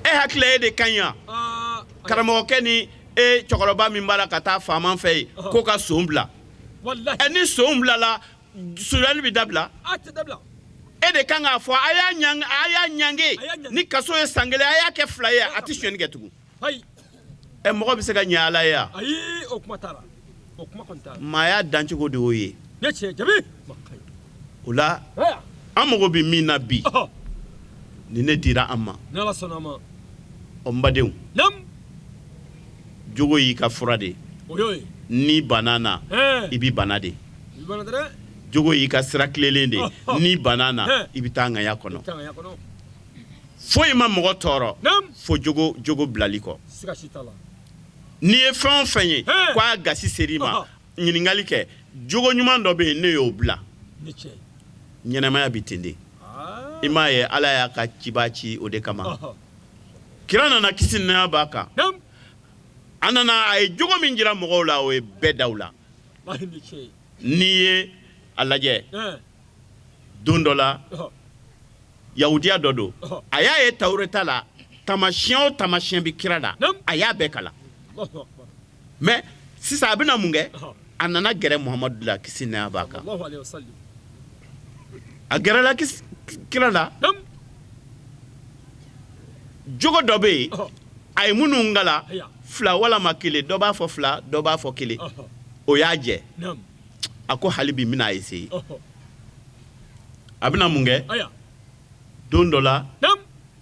hakili e de ka ɲi wa karamɔgɔkɛ ni e cɛkɔrɔba min b'a la ka taa faama fɛ yen ko ka son bila ni son bilala sunyali bɛ dabila e de kan k'a fɔ a y'a ɲange ni kaso ye san kelen a y'a kɛ 2 ye a tɛ sonyali kɛ tugun mɔgɔ bɛ se ka ɲɛ ala ye wa maaya dancogo de y'o ye o la an mago bɛ min na bi ni ne dira an ma o n badenw jogo y'i ka fura de ni bana na i bɛ bana de jogo y'i ka sira tilelen de ni bana na i bɛ taa ŋaya kɔnɔ foyi ma mɔgɔ tɔɔrɔ fo jogo bilali kɔ n'i ye fɛn o fɛn ye k'a gasi ser'i ma ɲininkali kɛ jogo ɲuman dɔ bɛ yen ne y'o bila ɲɛnɛmaya bɛ ten de i m'a ye ala y'a ka ciba ci o de kama kira nana kisi nɛya b'a kan a nana a ye jogo min jira mɔgɔw la o ye bɛɛ daw la n'i ye a lajɛ don dɔ la yahudiya dɔ don a y'a ye tawureta la tamasiyɛn o tamasiyɛn bɛ kira la a y'a bɛɛ kalan mais sisan a bɛna mun kɛ a nana gɛrɛ muhamadu la kisi nɛya b'a kan a gɛrɛla kira la jogo dɔ bɛ yen a ye minnu kala 2 walama 1 dɔ b'a fɔ 2 dɔ b'a fɔ 1 o y'a jɛ a ko hali bi n bɛna essayer a bɛna mun kɛ don dɔ la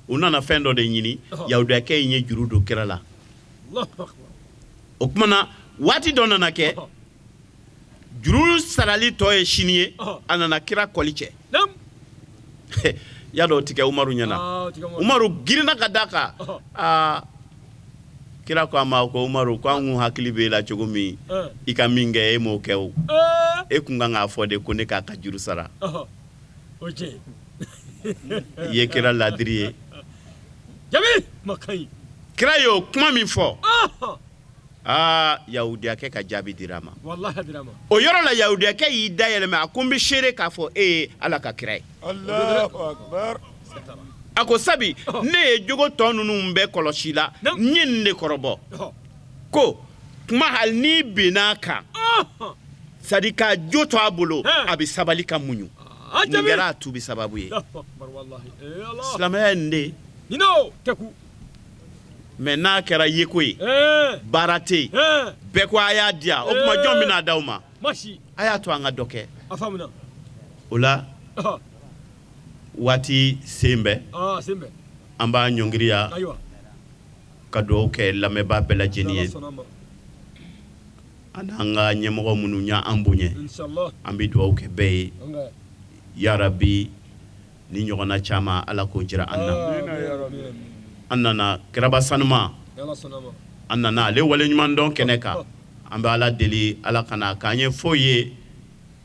u nana fɛn dɔ de ɲini yahudiyakɛ in ye juru don kira la o tuma na waati dɔ nana kɛ juru sarali tɔ ye sini ye a nana kira kɔli cɛ y'a dɔn o tigɛ umaru ɲɛna umaru girinna ka da kan kira ko a ma ko umaru ko an kun hakili b'e la cogo min i ka min kɛ e m'o kɛ o e kun kan k'a fɔ de ko ne k'a ka juru sara i ye kira ladiri ye kira y'o kuma min fɔ yahudiyakɛ ka jaabi dira a ma o yɔrɔ la yahudiyakɛ y'i da yɛlɛmɛ a ko n bɛ seere k'a fɔ e ye ala ka kira ye a ko sabi ne ye jogo tɔ ninnu bɛɛ kɔlɔsi la n ye nin de kɔrɔbɔ ko kuma hali n'i bɛnn'a kan c'est à dire ka jo to a bolo a bɛ sabali ka muɲu nin kɛra a tubi sababu ye silamɛya ye nin de ye mais n'a kɛra yeko ye baara tɛ yen bɛɛ ko a y'a diya o tuma jɔn bɛna d'aw ma a y'a to an ka dɔ kɛ o la waati sen bɛ an b'a ɲɔngiriya ka dugawu kɛ lamɛnbaa bɛɛ lajɛlen ye an n'an ka ɲɛmɔgɔ minnu y'an bonya an bɛ dugawu kɛ bɛɛ ye ya Rabbi ni ɲɔgɔnna caman ala k'o jira an na an nana kiraba sanuma an nana ale waleɲuman dɔn kɛnɛ kan an bɛ ala deli ala kana k'an ye foyi ye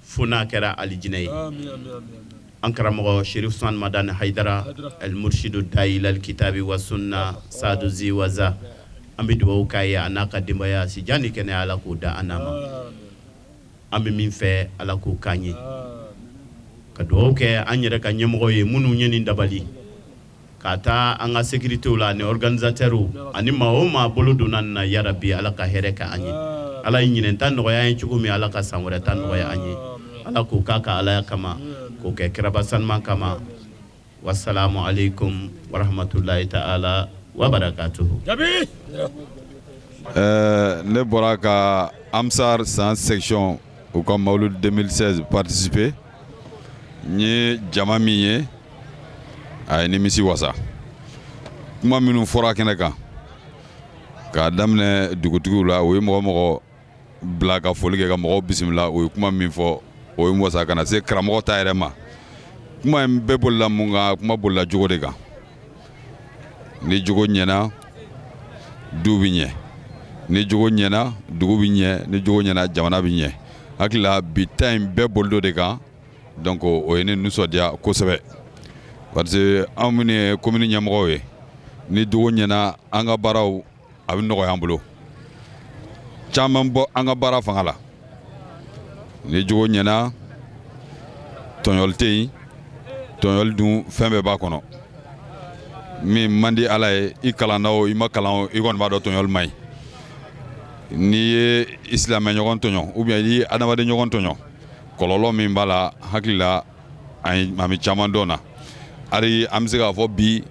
fo n'a kɛra alijinɛ ye an karamɔgɔ Sherif Usman Madani Haidara El Murshidu Da'i ilal kitabi wa sunna Saadu Zi Waza an bɛ dugawu k'a ye a n'a ka denbaya si jan ni kɛnɛya ala k'o da an n'a ma an bɛ min fɛ ala k'o k'an ye ka dugawu kɛ an yɛrɛ ka ɲɛmɔgɔ ye minnu ye nin dabali ka taa an ka sécuritéw la ni organisateurs ani maa o maa bolo donna nin na ya Rabbi ala ka hɛrɛ kɛ an ye ala ye ɲinɛnta nɔgɔya an ye cogo min ala ka san wɛrɛ ta nɔgɔya an ye ala k'o k'a ka alaya kama k'o kɛ kiraba sanuma kama wassalamu alaikum warahmatullahi ta'ala wa barakatuhu ne bɔra ka Amsar San section u ka Mawlud 2016 participer n ye jama min ye a ye nimisi wasa kuma minnu fɔra kɛnɛ kan k'a daminɛ dugutigiw la o ye mɔgɔ mɔgɔ bila ka foli kɛ ka mɔgɔw bisimila o ye kuma min fɔ o ye wasa kana se karamɔgɔ ta yɛrɛ ma kuma in bɛɛ bolila mun kan kuma bolila jogo de kan ni jogo ɲɛna du bɛ ɲɛ ni jogo ɲɛna dugu bɛ ɲɛ ni jogo ɲɛna jamana bɛ ɲɛ hakili la bi ta in bɛɛ bolido de kan donc o ye ne nisɔndiya kosɛbɛ parce que anw minnu ye commune ɲɛmɔgɔw ye ni jogo ɲɛna an ka baaraw a bɛ nɔgɔya an bolo caman bɔ an ka baara fanga la ni jogo ɲɛna tɔɲɔli tɛ yen tɔɲɔli dun fɛn bɛɛ b'a kɔnɔ min man di ala ye i kalanna o i ma kalan o i kɔni b'a dɔn tɔɲɔli man ɲi n'i ye silamɛ ɲɔgɔn tɔɲɔ ou bien i ye adamaden ɲɔgɔn tɔɲɔ kɔlɔlɔ min b'a la hakili la an bɛ caman dɔn na hali an bɛ se k'a fɔ bi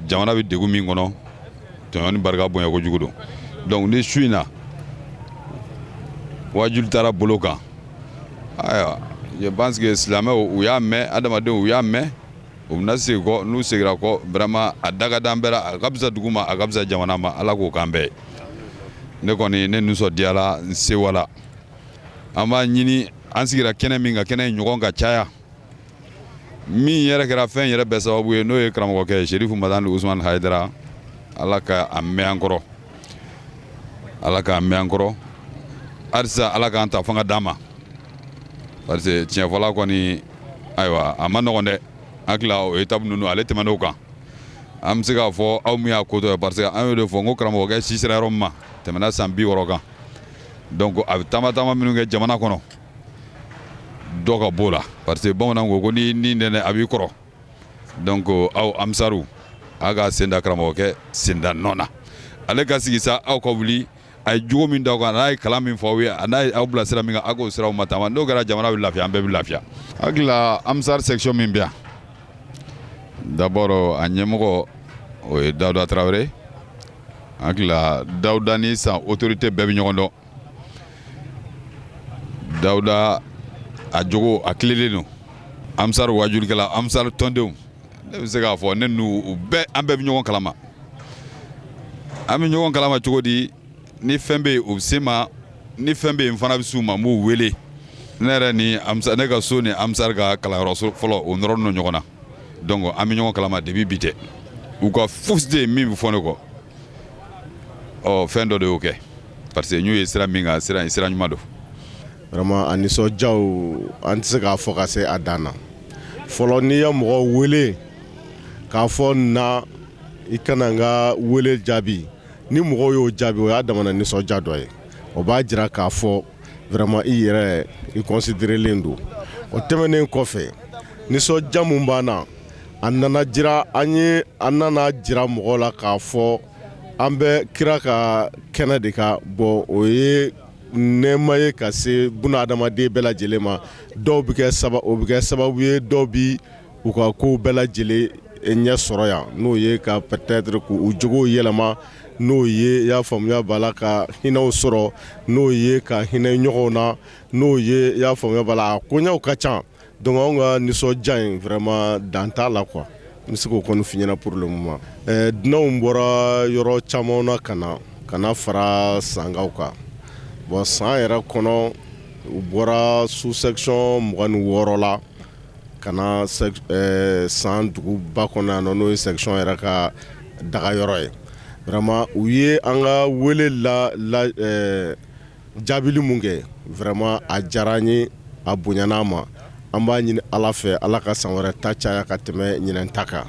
jamana bɛ degun min kɔnɔ tɔɲɔ ni barika bonya kojugu don donc ni su in na wajuli taara bolo kan ayiwa je pense que silamɛw u y'a mɛn adamadenw u y'a mɛn u bɛna segin kɔ n'u seginna kɔ vraiment a da ka d'an bɛɛ la a ka fisa dugu ma a ka fisa jamana ma ala k'o k'an bɛɛ ye ne kɔni ne nisɔndiyala n sewala an b'a ɲini an sigira kɛnɛ min kan kɛnɛ in ɲɔgɔn ka caya min yɛrɛ kɛra fɛn yɛrɛ bɛɛ sababu ye n'o ye karamɔgɔkɛ Sherifu Madani Usman Hayidara ala ka a mɛn an kɔrɔ ala k'a mɛn an kɔrɔ halisa ala k'an ta fanga d'an ma parce que tiɲɛ fɔla kɔni ayiwa a ma nɔgɔn dɛ hakili la o étape ninnu ale tɛmɛn'o kan an bɛ se k'a fɔ aw min y'a ko dɔ ye parce que an y'o de fɔ n ko karamɔgɔkɛ si sera yɔrɔ min ma tɛmɛna san 60 kan donc a bɛ taama minnu kɛ jamana kɔnɔ dɔ ka b'o la parce que bamananw ko ni nɛnɛ a b'i kɔrɔ donc aw amisaru a ka sen da karamɔgɔkɛ sen da nɔ na ale ka sigi sa aw ka wuli a ye jogo min d'aw kan n'a ye kalan min fɔ aw ye a n'a ye aw bila sira min kan a k'o siraw matama n'o kɛra jamana bɛ lafiya an bɛɛ bɛ lafiya hakili la amisar section min bɛ yan d'abord a ɲɛmɔgɔ o ye Dawuda Tarawele hakili la Dawuda ni san autorité bɛɛ bɛ ɲɔgɔn dɔn Dawuda a jogo a tilelen don amisar wajulikɛla amisar tɔndenw ne bɛ se k'a fɔ ne n'u bɛɛ an bɛɛ bɛ ɲɔgɔn kalama an bɛ ɲɔgɔn kalama cogo di ni fɛn bɛ yen u bɛ se ma ni fɛn bɛ yen fana bɛ s'u ma n b'u wele ne yɛrɛ ni amisar ne ka so ni amisar ka kalanyɔrɔ fɔlɔ o nɔrɔlen don ɲɔgɔn na donc an bɛ ɲɔgɔn kalama depuis bi tɛ u ka fosi tɛ yen min bɛ fɔ ne kɔ ɔ fɛn dɔ de y'o kɛ parce que n y'u ye sira min kan sira ɲuman don. vraiment a nisɔndiyaw an tɛ se k'a fɔ ka se a dan na fɔlɔ n'i ye mɔgɔ wele k'a fɔ na i kana n ka wele jaabi ni mɔgɔw y'o jaabi o y'a damana nisɔndiya dɔ ye o b'a jira k'a fɔ vraiment i yɛrɛ i considérelen don o tɛmɛnen kɔfɛ nisɔndiya mun b'an na a nana jira an nana jira mɔgɔw la k'a fɔ an bɛ kira ka kɛnɛ de ka bɔ o ye nɛɛma ye ka se buna adamaden bɛɛ lajɛlen ma dɔw bɛ kɛ sababu ye dɔw bi u ka kow bɛɛ lajɛlen ɲɛ sɔrɔ yan n'o ye ka peut-être k'u jogow yɛlɛma n'o ye y'a faamuya b'a la ka hinɛw sɔrɔ n'o ye ka hinɛ ɲɔgɔnw na n'o ye y'a faamuya b'a la a koɲɛw ka ca donc anw ka nisɔndiya in vraiment dan t'a la quoi n bɛ se k'o kɔni f'i ɲɛna pour le moment dunanw bɔra yɔrɔ camanw na ka na fara sangaw kan bon san yɛrɛ kɔnɔ u bɔra sous section 26 la ka na san duguba kɔnɔ yan nɔ n'o ye section yɛrɛ ka daga yɔrɔ ye vraiment u ye an ka wele jaabili mun kɛ vraiment a diyara an ye a bonyana ma an b'a ɲini ala fɛ ala ka san wɛrɛ ta caya ka tɛmɛ ɲinɛn ta kan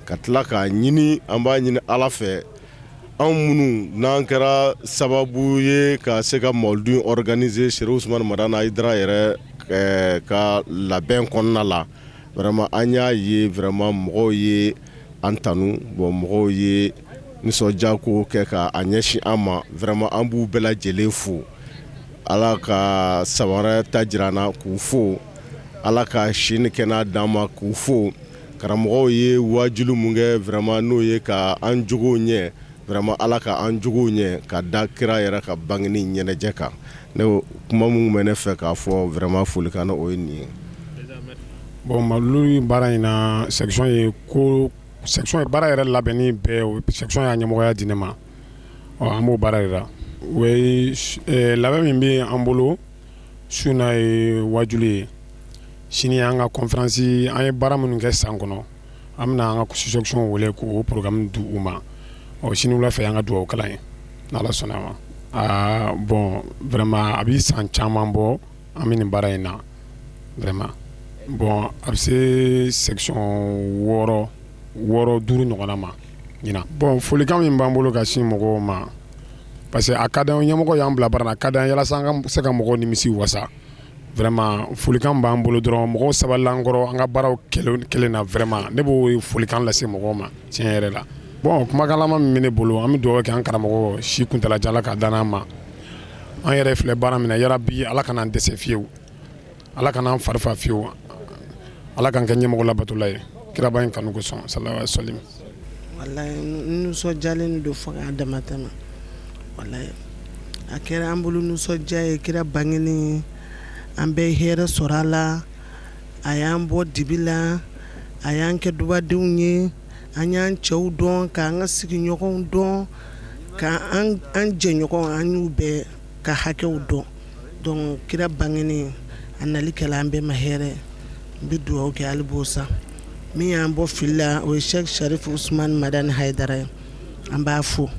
ka tila k'a ɲini an b'a ɲini ala fɛ anw minnu n'an kɛra sababu ye ka se ka mawuludi organiser Sherifu Usman Madani Hayidara yɛrɛ ka labɛn kɔnɔna la vraiment an y'a ye vraiment mɔgɔw ye an tanu bon mɔgɔw ye nisɔndiya ko kɛ ka a ɲɛsin an ma vraiment an b'u bɛɛ lajɛlen fo ala ka san wɛrɛ ta jira an na k'u fo ala ka si ni kɛnɛya d'an ma k'u fo karamɔgɔw ye wajulu mun kɛ vraiment n'o ye ka an jogow ɲɛ vraiment ala ka an jogow ɲɛ ka da kira yɛrɛ ka bangeni ɲɛnajɛ kan ne kuma mun bɛ ne fɛ k'a fɔ vraiment folikan na o ye nin ye. bon Mawuludi baara in na section ye baara yɛrɛ labɛnni bɛɛ section y'a ɲɛmɔgɔya di ne ma an b'o baara de la labɛn min bɛ an bolo su na ye wajuli ye sini an ka conférence an ye baara minnu kɛ san kɔnɔ an bɛna an ka section wele k'o programme di u ma sini wula fɛ an ka dugawu kalan ye n'ala sɔnna ma bon vraiment a bɛ san caman bɔ an bɛ nin baara in na vraiment bon a bɛ se section 6 5 ɲɔgɔnna ma ɲinan bon folikan min b'an bolo ka sin mɔgɔw ma parce que a ka d'an ɲɛmɔgɔ y'an bila baara la a ka d'an yalasa an ka se ka mɔgɔw nimisi wasa vraiment folikan b'an bolo dɔrɔn mɔgɔw sabali an kɔrɔ an ka baaraw kelen na vraiment ne b'o folikan lase mɔgɔw ma tiɲɛ yɛrɛ la bon kumakan laban min bɛ ne bolo an bɛ dugawu kɛ an karamɔgɔ si kuntalajan Ala ka danna an ma an yɛrɛ filɛ baara min na yarabi ala kana an dɛsɛ fiyewu ala kana an farifa fiyewu ala k'an kɛ ɲɛmɔgɔ labatula ye kiraba in kanu kosɔn sallallahu alaihi wasallam. Wallahi nisɔndiyalen don fo k'a dama tɛmɛ wallahi a kɛra an bolo nisɔndiya ye kira bangeni an bɛ hɛrɛ sɔrɔ a la a y'an bɔ dibi la a y'an kɛ dubadenw ye an y'an cɛw dɔn k'an ka sigiɲɔgɔnw dɔn k'an jɛɲɔgɔn an y'u bɛɛ ka hakɛw dɔn donc kira bangeni a nali kɛla an bɛɛ ma hɛrɛ n bɛ dugawu kɛ hali b'o sa min y'an bɔ fili la o ye Sheikh Sharif Usman Madani Haidara ye an b'a fo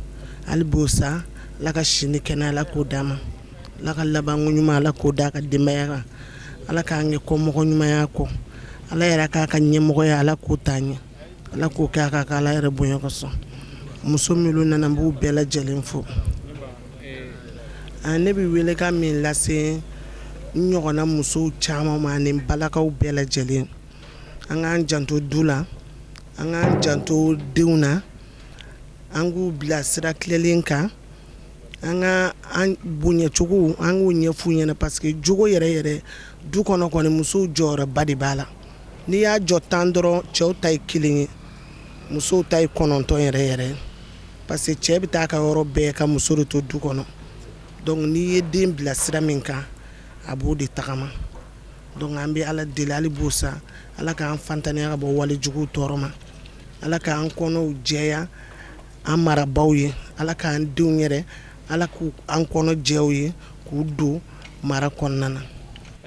hali b'o sa ala ka sini kɛnɛ ala k'o d'a ma ala ka labanko ɲuman ala k'o d'a ka denbaya kan ala k'an kɛ kɔmɔgɔ ɲumanya kɔ ala yɛrɛ k'a ka ɲɛmɔgɔya ala k'o taa ɲɛ ala k'o kɛ a ka ala yɛrɛ bonya kosɔn muso minnu nana n b'u bɛɛ lajɛlen fo ne bɛ wele ka min lase n ɲɔgɔnna musow caman ma ani balakaw bɛɛ lajɛlen an k'an janto du la an k'an janto denw na an k'u bila sira tilalen kan an ka an bonyacogo an k'o ɲɛf'u ɲɛna parce que jogo yɛrɛ yɛrɛ du kɔnɔ kɔni musow jɔyɔrɔba de b'a la n'i y'a jɔ 10 dɔrɔn cɛw ta ye 1 ye musow ta ye 9 yɛrɛ yɛrɛ parce que cɛ bɛ taa ka yɔrɔ bɛɛ ka muso de to du kɔnɔ donc n'i ye den bila sira min kan a b'o de tagama donc an bɛ ala deli hali b'o sa ala k'an fantaniya ka bɔ walejuguw tɔɔrɔ ma ala k'an kɔnɔw jɛya an marabaw ye ala k'an denw yɛrɛ ala k'an kɔnɔ jɛw ye k'u don mara kɔnɔna na.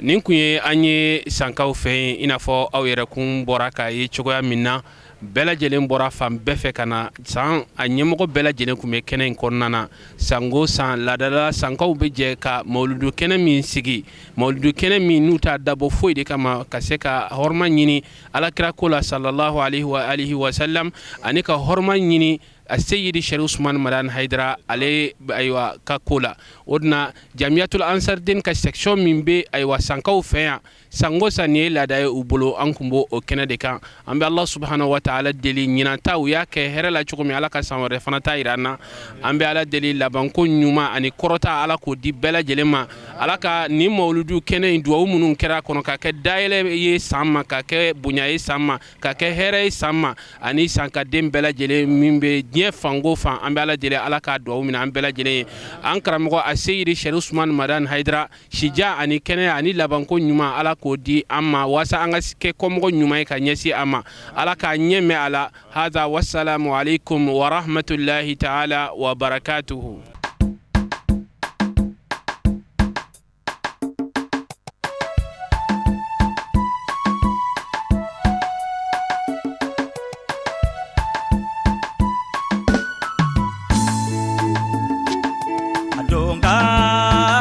nin kun ye an ye sankaw fɛ i n'a fɔ aw yɛrɛ kun bɔra k'a ye cogoya min na bɛɛ lajɛlen bɔra fan bɛɛ fɛ ka na san a ɲɛmɔgɔ bɛɛ lajɛlen kun bɛ kɛnɛ in kɔnɔna na sango san ladala sankaw bɛ jɛ ka mawuludu kɛnɛ min sigi mawuludu kɛnɛ min n'u t'a dabɔ foyi de kama ka se ka hɔrɔma ɲini alakira ko la sallallahu alaihi wa sallam ani ka hɔrɔma ɲini a Seyidi Sharif Usman Madani Haidara ale aywa ka ko la o dina Jamiyatul Ansardin ka section min bɛ aywa sankaw fɛ yan sango san ye laada ye u bolo an kun b'o kɛnɛ de kan an bɛ Ala subhanahu wa ta'ala deli ɲinanta u y'a kɛ hɛrɛ la cogo min ala ka san wɛrɛ fana ta yira an na an bɛ Ala deli labanko ɲuman ani kɔrɔta ala k'o di bɛɛ lajɛlen ma ala ka nin mawuludu kɛnɛ in duwawu minnu kɛra kɔnɔ ka kɛ dayɛlɛ ye san ma ka kɛ bonya ye san ma ka kɛ hɛrɛ ye san ma ani sankaden bɛɛ lajɛlen min bɛ diɲɛ fango fan an bɛ Ala deli ala ka duwawu minɛ an bɛɛ lajɛlen ye an karamɔgɔ a Seyidi Sharif Usman Madani Haidara sija ani kɛnɛya ani labanko ɲuman ala k'o di an ma wasa an ka kɛ kɔmɔgɔ ɲuman ye ka ɲɛsin an ma ala k'a ɲɛ mɛn a la hada wassalamu alaikum wa rahmatullahi ta'ala wa barakatuhu.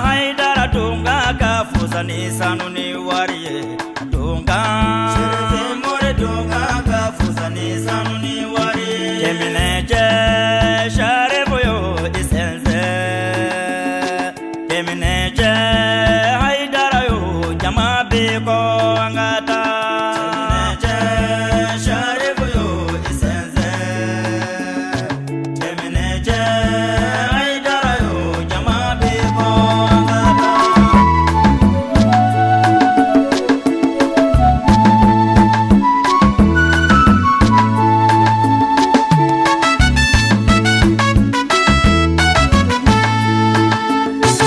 Haidara dunga ka fuzani sanu